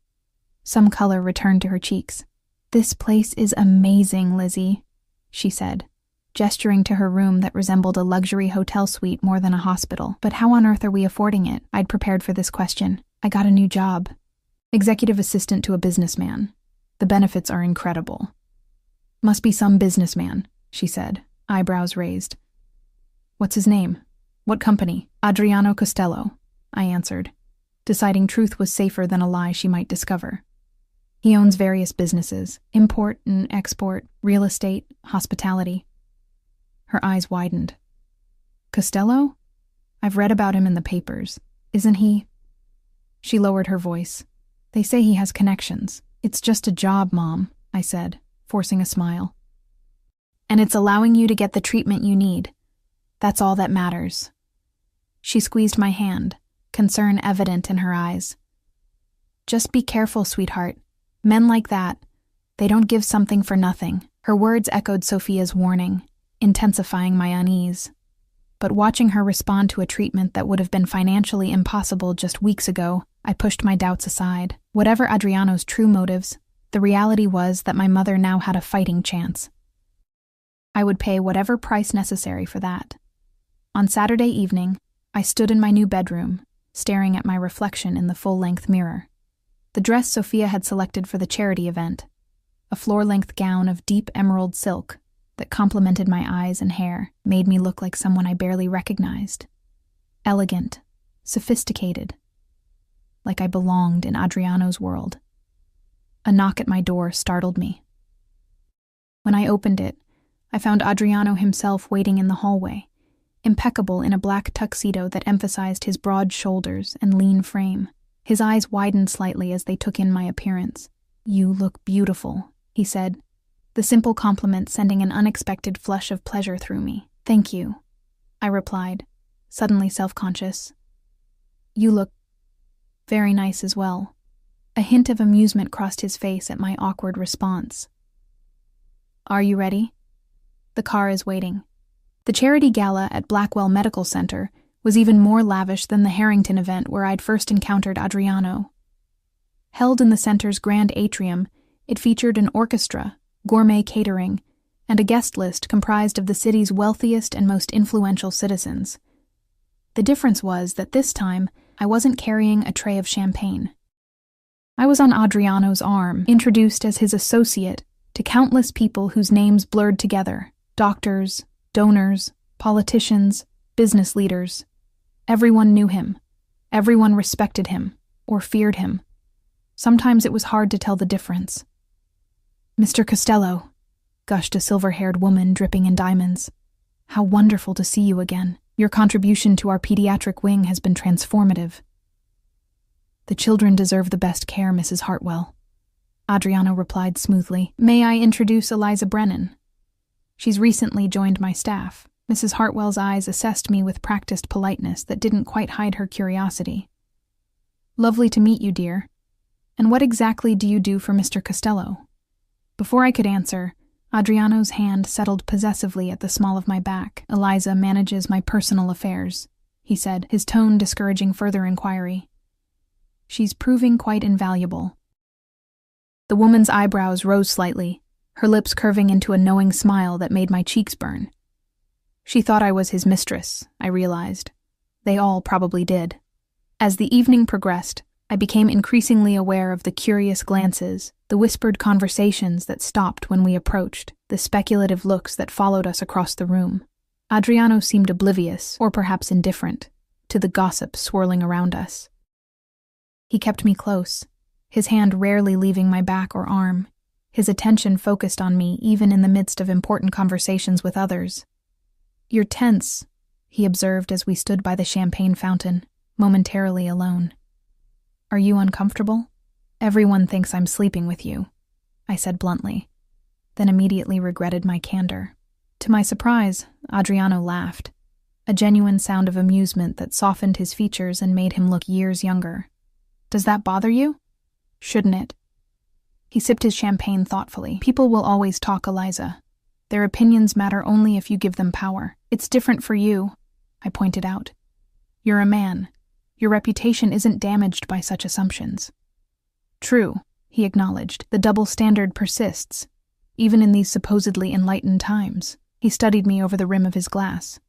Some color returned to her cheeks. "This place is amazing, Lizzie," she said, gesturing to her room that resembled a luxury hotel suite more than a hospital. "But how on earth are we affording it?" I'd prepared for this question. "I got a new job. Executive assistant to a businessman. The benefits are incredible." "Must be some businessman," she said, eyebrows raised. "What's his name? What company?" "Adriano Costello," I answered, deciding truth was safer than a lie she might discover. "He owns various businesses, import and export, real estate, hospitality." Her eyes widened. "Costello? I've read about him in the papers. Isn't he—" She lowered her voice. "They say he has connections." "It's just a job, Mom," I said, forcing a smile. "And it's allowing you to get the treatment you need. That's all that matters." She squeezed my hand, concern evident in her eyes. "Just be careful, sweetheart. Men like that, they don't give something for nothing." Her words echoed Sophia's warning, intensifying my unease. But watching her respond to a treatment that would have been financially impossible just weeks ago, I pushed my doubts aside. Whatever Adriano's true motives, the reality was that my mother now had a fighting chance. I would pay whatever price necessary for that. On Saturday evening, I stood in my new bedroom, staring at my reflection in the full-length mirror. The dress Sophia had selected for the charity event, a floor-length gown of deep emerald silk that complemented my eyes and hair, made me look like someone I barely recognized. Elegant, sophisticated, like I belonged in Adriano's world. A knock at my door startled me. When I opened it, I found Adriano himself waiting in the hallway, impeccable in a black tuxedo that emphasized his broad shoulders and lean frame. His eyes widened slightly as they took in my appearance. "You look beautiful," he said, the simple compliment sending an unexpected flush of pleasure through me. "Thank you," I replied, suddenly self-conscious. "You look very nice as well." A hint of amusement crossed his face at my awkward response. "Are you ready? The car is waiting." The charity gala at Blackwell Medical Center was even more lavish than the Harrington event where I'd first encountered Adriano. Held in the center's grand atrium, it featured an orchestra, gourmet catering, and a guest list comprised of the city's wealthiest and most influential citizens. The difference was that this time, I wasn't carrying a tray of champagne. I was on Adriano's arm, introduced as his associate to countless people whose names blurred together: doctors, donors, politicians, business leaders. Everyone knew him. Everyone respected him, or feared him. Sometimes it was hard to tell the difference. "Mr. Costello," gushed a silver-haired woman dripping in diamonds. "How wonderful to see you again. Your contribution to our pediatric wing has been transformative." "The children deserve the best care, Mrs. Hartwell," Adriano replied smoothly. "May I introduce Eliza Brennan? She's recently joined my staff." Mrs. Hartwell's eyes assessed me with practiced politeness that didn't quite hide her curiosity. "Lovely to meet you, dear. And what exactly do you do for Mr. Costello?" Before I could answer, Adriano's hand settled possessively at the small of my back. "Eliza manages my personal affairs," he said, his tone discouraging further inquiry. "She's proving quite invaluable." The woman's eyebrows rose slightly, her lips curving into a knowing smile that made my cheeks burn. She thought I was his mistress, I realized. They all probably did. As the evening progressed, I became increasingly aware of the curious glances, the whispered conversations that stopped when we approached, the speculative looks that followed us across the room. Adriano seemed oblivious, or perhaps indifferent, to the gossip swirling around us. He kept me close, his hand rarely leaving my back or arm, his attention focused on me even in the midst of important conversations with others. "You're tense," he observed as we stood by the champagne fountain, momentarily alone. "Are you uncomfortable?" "Everyone thinks I'm sleeping with you," I said bluntly, then immediately regretted my candor. To my surprise, Adriano laughed, a genuine sound of amusement that softened his features and made him look years younger. "Does that bother you?" "Shouldn't it?" He sipped his champagne thoughtfully. People will always talk, Eliza. Their opinions matter only if you give them power. It's different for you, I pointed out. You're a man. Your reputation isn't damaged by such assumptions. True, he acknowledged. The double standard persists, even in these supposedly enlightened times. He studied me over the rim of his glass.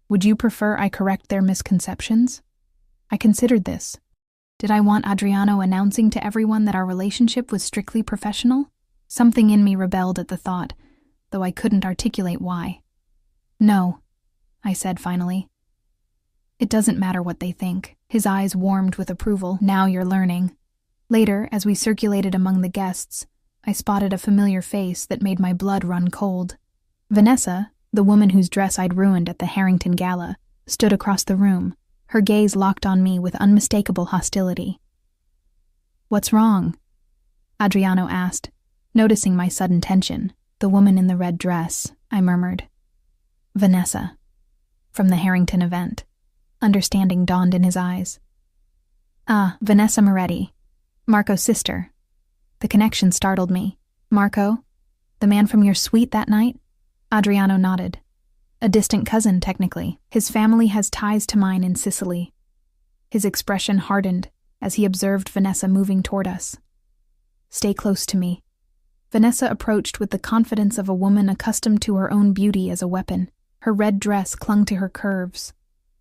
Would you prefer I correct their misconceptions? I considered this. Did I want Adriano announcing to everyone that our relationship was strictly professional? Something in me rebelled at the thought, though I couldn't articulate why. No, I said finally. It doesn't matter what they think. His eyes warmed with approval. Now you're learning. Later, as we circulated among the guests, I spotted a familiar face that made my blood run cold. Vanessa, the woman whose dress I'd ruined at the Harrington Gala, stood across the room, her gaze locked on me with unmistakable hostility. What's wrong? Adriano asked, noticing my sudden tension. The woman in the red dress, I murmured. Vanessa. From the Harrington event. Understanding dawned in his eyes. Ah, Vanessa Moretti. Marco's sister. The connection startled me. Marco? The man from your suite that night? Adriano nodded. A distant cousin, technically. His family has ties to mine in Sicily. His expression hardened as he observed Vanessa moving toward us. Stay close to me. Vanessa approached with the confidence of a woman accustomed to her own beauty as a weapon. Her red dress clung to her curves,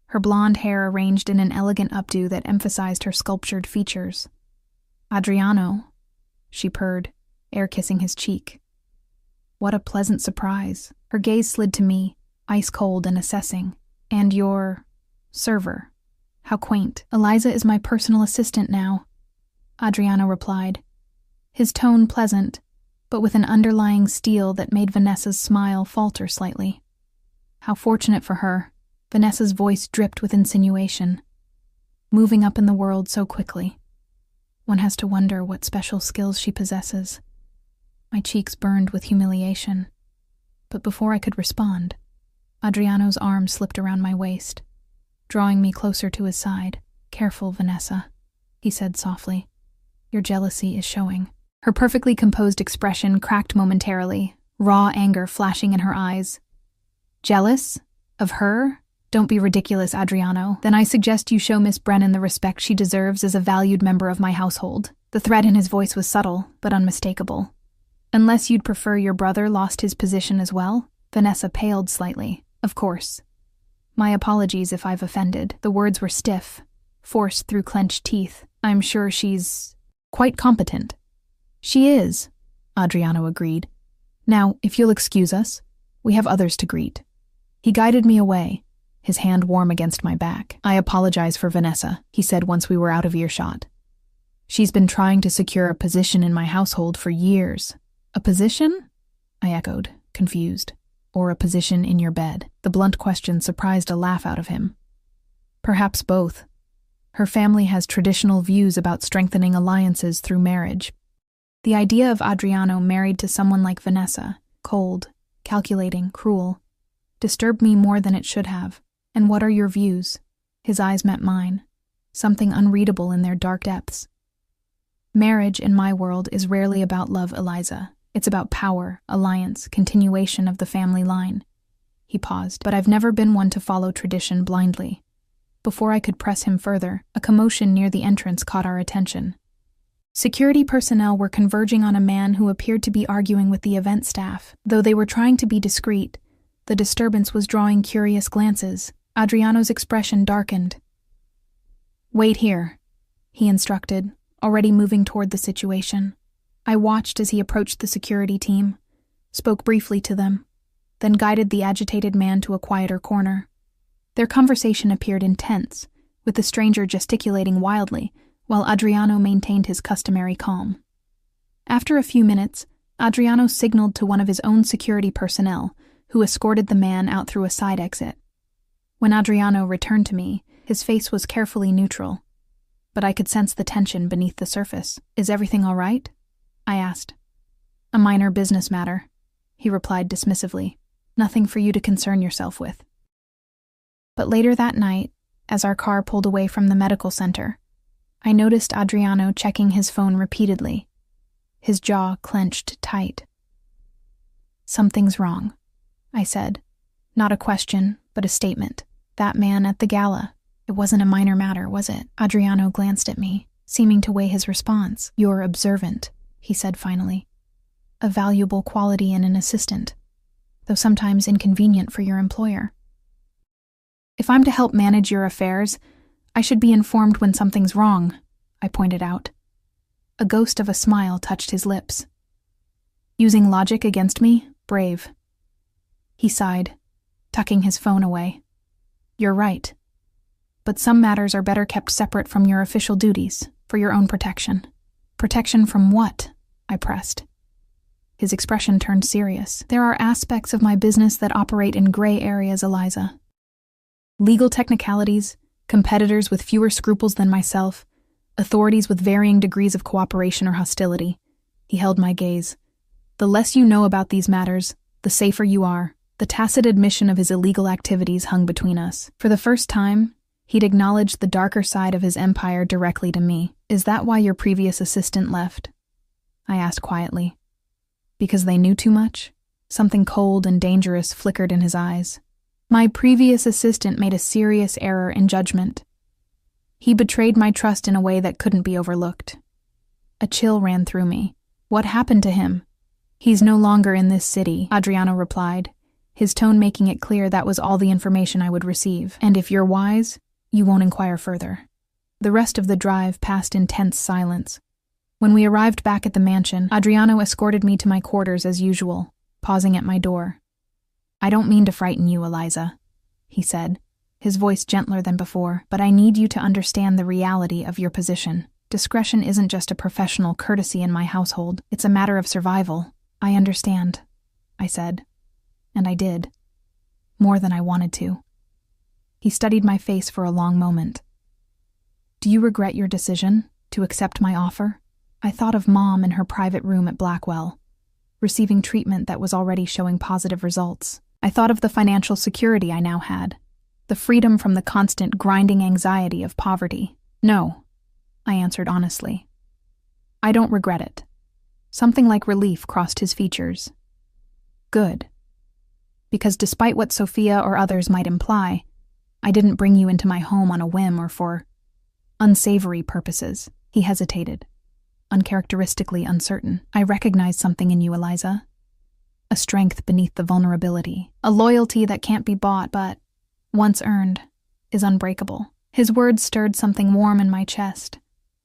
her blonde hair arranged in an elegant updo that emphasized her sculptured features. Adriano, she purred, air-kissing his cheek. What a pleasant surprise. Her gaze slid to me, ice-cold and assessing. And your server. How quaint. Eliza is my personal assistant now, Adriano replied, his tone pleasant, but with an underlying steel that made Vanessa's smile falter slightly. How fortunate for her. Vanessa's voice dripped with insinuation. Moving up in the world so quickly. One has to wonder what special skills she possesses. My cheeks burned with humiliation. But before I could respond, Adriano's arm slipped around my waist, drawing me closer to his side. Careful, Vanessa, he said softly. Your jealousy is showing. Her perfectly composed expression cracked momentarily, raw anger flashing in her eyes. Jealous? Of her? Don't be ridiculous, Adriano. Then I suggest you show Miss Brennan the respect she deserves as a valued member of my household. The threat in his voice was subtle, but unmistakable. Unless you'd prefer your brother lost his position as well? Vanessa paled slightly. Of course. My apologies if I've offended. The words were stiff, forced through clenched teeth. I'm sure she's quite competent. She is, Adriano agreed. Now, if you'll excuse us, we have others to greet. He guided me away, his hand warm against my back. I apologize for Vanessa, he said once we were out of earshot. She's been trying to secure a position in my household for years. A position? I echoed, confused. Or a position in your bed. The blunt question surprised a laugh out of him. Perhaps both. Her family has traditional views about strengthening alliances through marriage. The idea of Adriano married to someone like Vanessa, cold, calculating, cruel, disturbed me more than it should have. And what are your views? His eyes met mine, something unreadable in their dark depths. Marriage, in my world, is rarely about love, Eliza. It's about power, alliance, continuation of the family line. He paused, but I've never been one to follow tradition blindly. Before I could press him further, a commotion near the entrance caught our attention. Security personnel were converging on a man who appeared to be arguing with the event staff. Though they were trying to be discreet, the disturbance was drawing curious glances. Adriano's expression darkened. Wait here, he instructed, already moving toward the situation. I watched as he approached the security team, spoke briefly to them, then guided the agitated man to a quieter corner. Their conversation appeared intense, with the stranger gesticulating wildly, while Adriano maintained his customary calm. After a few minutes, Adriano signaled to one of his own security personnel, who escorted the man out through a side exit. When Adriano returned to me, his face was carefully neutral, but I could sense the tension beneath the surface. Is everything all right? I asked. A minor business matter, he replied dismissively. Nothing for you to concern yourself with. But later that night, as our car pulled away from the medical center, I noticed Adriano checking his phone repeatedly. his jaw clenched tight. "Something's wrong," I said. Not a question, but a statement. "That man at the gala. It wasn't a minor matter, was it?" Adriano glanced at me, seeming to weigh his response. "You're observant," he said finally. "A valuable quality in an assistant, though sometimes inconvenient for your employer. If I'm to help manage your affairs, I should be informed when something's wrong," I pointed out. A ghost of a smile touched his lips. "Using logic against me? Brave." He sighed, tucking his phone away. "You're right. But some matters are better kept separate from your official duties, for your own protection." "Protection from what?" I pressed. His expression turned serious. "There are aspects of my business that operate in gray areas, Eliza. Legal technicalities, competitors with fewer scruples than myself, authorities with varying degrees of cooperation or hostility." He held my gaze. "The less you know about these matters, the safer you are." The tacit admission of his illegal activities hung between us. For the first time, he'd acknowledged the darker side of his empire directly to me. "Is that why your previous assistant left?" I asked quietly. "Because they knew too much?" Something cold and dangerous flickered in his eyes. "My previous assistant made a serious error in judgment. He betrayed my trust in a way that couldn't be overlooked." A chill ran through me. "What happened to him?" "He's no longer in this city," Adriano replied, his tone making it clear that was all the information I would receive. "And if you're wise, you won't inquire further." The rest of the drive passed in tense silence. When we arrived back at the mansion, Adriano escorted me to my quarters as usual, pausing at my door. "I don't mean to frighten you, Eliza," he said, his voice gentler than before, "but I need you to understand the reality of your position. Discretion isn't just a professional courtesy in my household, it's a matter of survival." "I understand," I said. And I did. More than I wanted to. He studied my face for a long moment. "Do you regret your decision to accept my offer?" I thought of Mom in her private room at Blackwell, receiving treatment that was already showing positive results. I thought of the financial security I now had, the freedom from the constant grinding anxiety of poverty. "No," I answered honestly. "I don't regret it." Something like relief crossed his features. "Good. Because despite what Sophia or others might imply, I didn't bring you into my home on a whim or for unsavory purposes." He hesitated, uncharacteristically uncertain. "I recognized something in you, Eliza. A strength beneath the vulnerability. A loyalty that can't be bought but, once earned, is unbreakable." His words stirred something warm in my chest,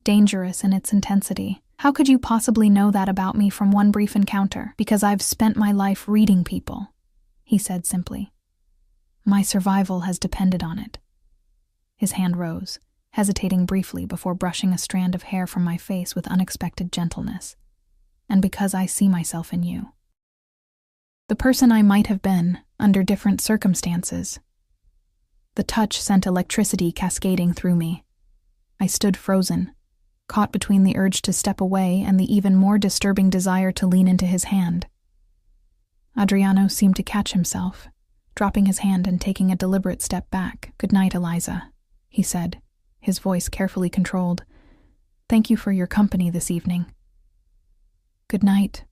dangerous in its intensity. "How could you possibly know that about me from one brief encounter?" "Because I've spent my life reading people," he said simply. "My survival has depended on it." His hand rose, hesitating briefly before brushing a strand of hair from my face with unexpected gentleness. "And because I see myself in you. The person I might have been, under different circumstances." The touch sent electricity cascading through me. I stood frozen, caught between the urge to step away and the even more disturbing desire to lean into his hand. Adriano seemed to catch himself, dropping his hand and taking a deliberate step back. "Good night, Eliza," he said, his voice carefully controlled. "Thank you for your company this evening." "Good night,"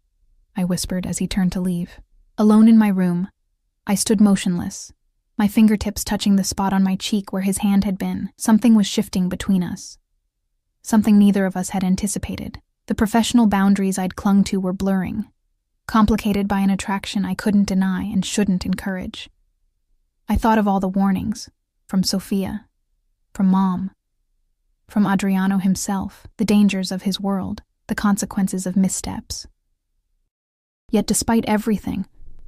I whispered as he turned to leave. Alone in my room, I stood motionless, my fingertips touching the spot on my cheek where his hand had been. Something was shifting between us. Something neither of us had anticipated. The professional boundaries I'd clung to were blurring, complicated by an attraction I couldn't deny and shouldn't encourage. I thought of all the warnings, from Sophia, from Mom, from Adriano himself, the dangers of his world, the consequences of missteps. Yet despite everything,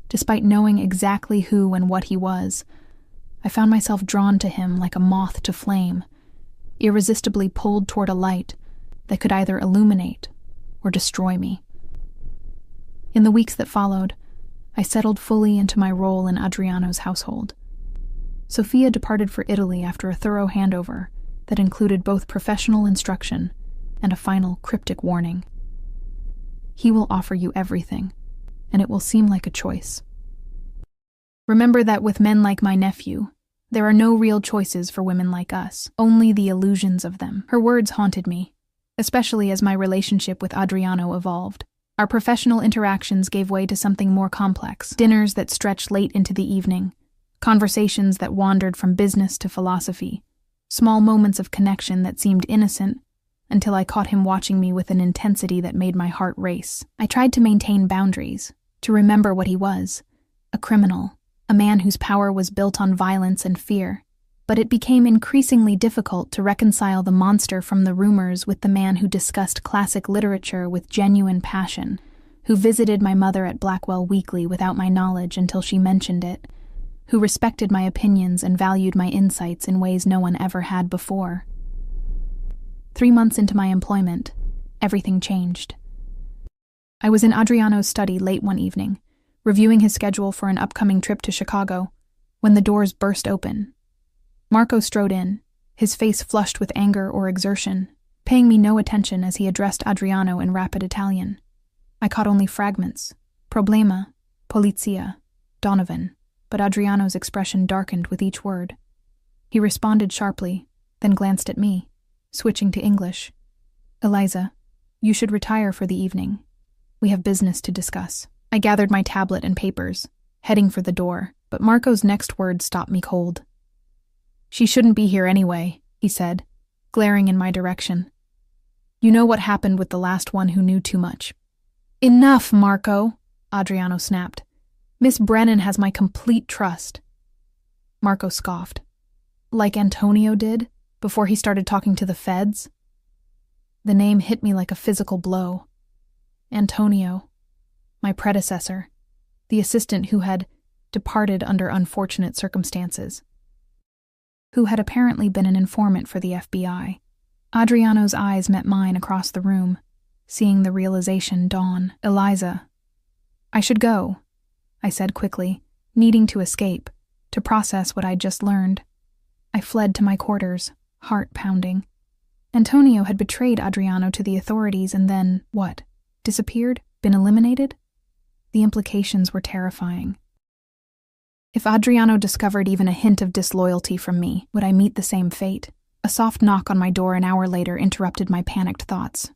despite knowing exactly who and what he was, I found myself drawn to him like a moth to flame, irresistibly pulled toward a light that could either illuminate or destroy me. In the weeks that followed, I settled fully into my role in Adriano's household. Sophia departed for Italy after a thorough handover that included both professional instruction and a final cryptic warning. He will offer you everything, and it will seem like a choice. Remember that with men like my nephew, there are no real choices for women like us, only the illusions of them. Her words haunted me, especially as my relationship with Adriano evolved. Our professional interactions gave way to something more complex, dinners that stretched late into the evening, conversations that wandered from business to philosophy, small moments of connection that seemed innocent until I caught him watching me with an intensity that made my heart race. I tried to maintain boundaries, to remember what he was, a criminal, a man whose power was built on violence and fear. But it became increasingly difficult to reconcile the monster from the rumors with the man who discussed classic literature with genuine passion, who visited my mother at Blackwell weekly without my knowledge until she mentioned it, who respected my opinions and valued my insights in ways no one ever had before. 3 months into my employment, everything changed. I was in Adriano's study late one evening, reviewing his schedule for an upcoming trip to Chicago, when the doors burst open. Marco strode in, his face flushed with anger or exertion, paying me no attention as he addressed Adriano in rapid Italian. I caught only fragments. Problema, polizia, Donovan, but Adriano's expression darkened with each word. He responded sharply, then glanced at me, switching to English. Eliza, you should retire for the evening. We have business to discuss. I gathered my tablet and papers, heading for the door, but Marco's next words stopped me cold. She shouldn't be here anyway, he said, glaring in my direction. You know what happened with the last one who knew too much. Enough, Marco, Adriano snapped. Miss Brennan has my complete trust. Marco scoffed. Like Antonio did, before he started talking to the feds? The name hit me like a physical blow. Antonio, my predecessor, the assistant who had departed under unfortunate circumstances, who had apparently been an informant for the FBI. Adriano's eyes met mine across the room, seeing the realization dawn. Eliza. I should go, I said quickly, needing to escape, to process what I'd just learned. I fled to my quarters, heart pounding. Antonio had betrayed Adriano to the authorities and then, what? Disappeared? Been eliminated? The implications were terrifying. If Adriano discovered even a hint of disloyalty from me, would I meet the same fate? A soft knock on my door an hour later interrupted my panicked thoughts.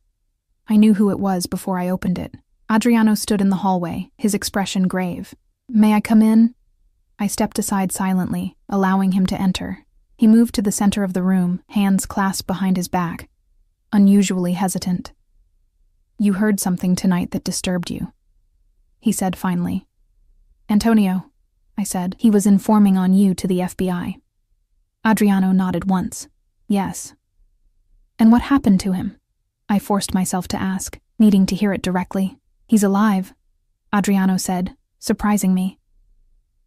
I knew who it was before I opened it. Adriano stood in the hallway, his expression grave. May I come in? I stepped aside silently, allowing him to enter. He moved to the center of the room, hands clasped behind his back, unusually hesitant. You heard something tonight that disturbed you, he said finally. Antonio, I said, he was informing on you to the FBI. Adriano nodded once. Yes. And what happened to him? I forced myself to ask, needing to hear it directly. He's alive, Adriano said, surprising me.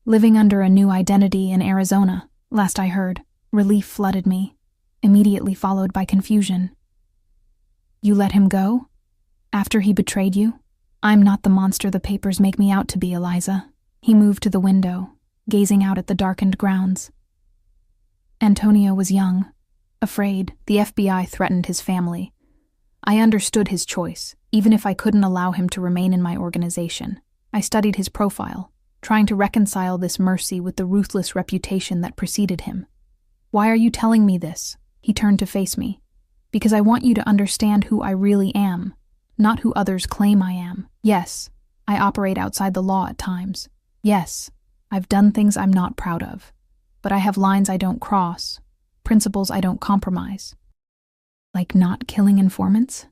Living under a new identity in Arizona, last I heard. Relief flooded me, immediately followed by confusion. You let him go? After he betrayed you? I'm not the monster the papers make me out to be, Eliza. He moved to the window, gazing out at the darkened grounds. Antonio was young, afraid. The FBI threatened his family. I understood his choice, even if I couldn't allow him to remain in my organization. I studied his profile, trying to reconcile this mercy with the ruthless reputation that preceded him. Why are you telling me this? He turned to face me. Because I want you to understand who I really am, not who others claim I am. Yes, I operate outside the law at times. Yes, I've done things I'm not proud of. But I have lines I don't cross, principles I don't compromise. Like not killing informants?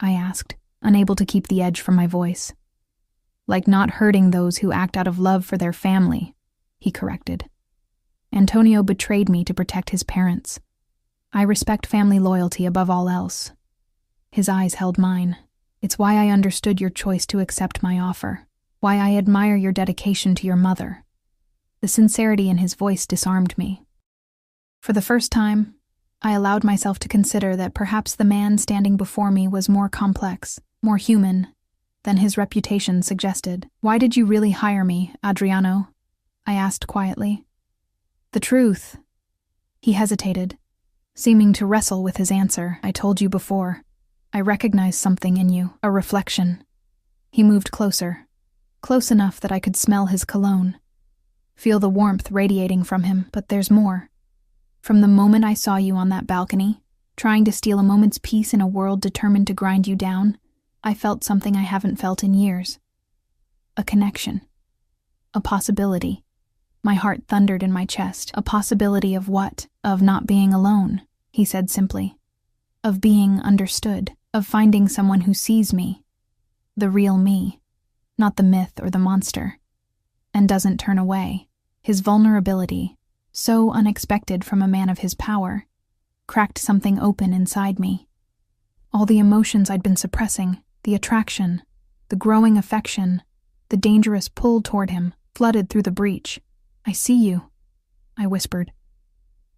I asked, unable to keep the edge from my voice. Like not hurting those who act out of love for their family, he corrected. Antonio betrayed me to protect his parents. I respect family loyalty above all else. His eyes held mine. It's why I understood your choice to accept my offer, why I admire your dedication to your mother. The sincerity in his voice disarmed me. For the first time, I allowed myself to consider that perhaps the man standing before me was more complex, more human, than his reputation suggested. Why did you really hire me, Adriano? I asked quietly. The truth. He hesitated, seeming to wrestle with his answer. I told you before. I recognized something in you, a reflection. He moved closer, close enough that I could smell his cologne, feel the warmth radiating from him, but there's more. From the moment I saw you on that balcony, trying to steal a moment's peace in a world determined to grind you down. I felt something I haven't felt in years. A connection. A possibility. My heart thundered in my chest. A possibility of what? Of not being alone, he said simply. Of being understood. Of finding someone who sees me. The real me. Not the myth or the monster. And doesn't turn away. His vulnerability, so unexpected from a man of his power, cracked something open inside me. All the emotions I'd been suppressing, the attraction, the growing affection, the dangerous pull toward him, flooded through the breach. "I see you," I whispered.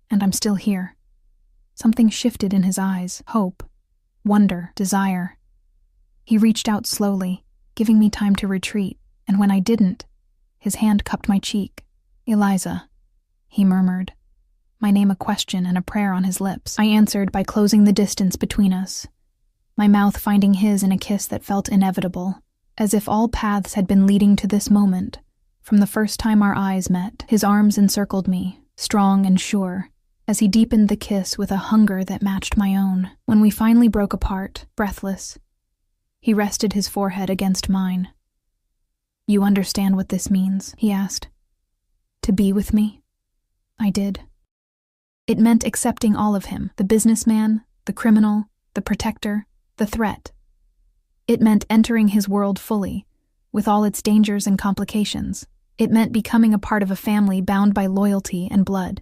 "And I'm still here." Something shifted in his eyes, hope, wonder, desire. He reached out slowly, giving me time to retreat, and when I didn't, his hand cupped my cheek. "Eliza," he murmured, my name a question and a prayer on his lips. I answered by closing the distance between us, my mouth finding his in a kiss that felt inevitable, as if all paths had been leading to this moment. From the first time our eyes met, his arms encircled me, strong and sure, as he deepened the kiss with a hunger that matched my own. When we finally broke apart, breathless, he rested his forehead against mine. "You understand what this means?" he asked. "To be with me?" I did. It meant accepting all of him, the businessman, the criminal, the protector, the threat. It meant entering his world fully, with all its dangers and complications. It meant becoming a part of a family bound by loyalty and blood.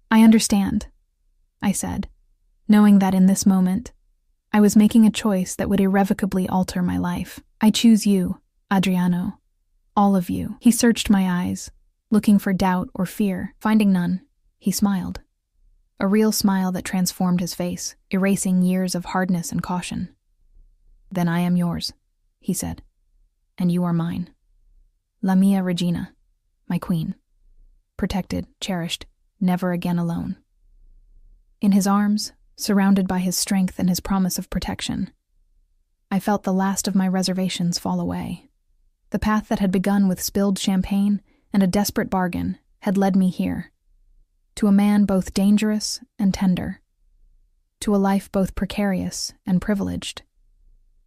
"I understand," I said, knowing that in this moment, I was making a choice that would irrevocably alter my life. "I choose you, Adriano. All of you." He searched my eyes, looking for doubt or fear. Finding none, he smiled. A real smile that transformed his face, erasing years of hardness and caution. "Then I am yours," he said, "and you are mine. La mia regina, my queen. Protected, cherished, never again alone." In his arms, surrounded by his strength and his promise of protection, I felt the last of my reservations fall away. The path that had begun with spilled champagne and a desperate bargain had led me here, to a man both dangerous and tender, to a life both precarious and privileged.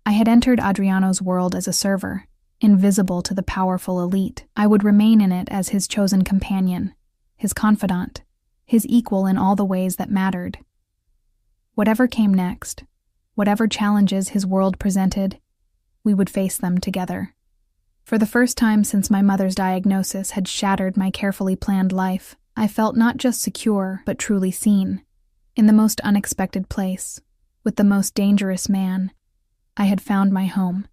I had entered Adriano's world as a server, invisible to the powerful elite. I would remain in it as his chosen companion, his confidant, his equal in all the ways that mattered. Whatever came next, whatever challenges his world presented, we would face them together. For the first time since my mother's diagnosis had shattered my carefully planned life, I felt not just secure, but truly seen. In the most unexpected place, with the most dangerous man, I had found my home.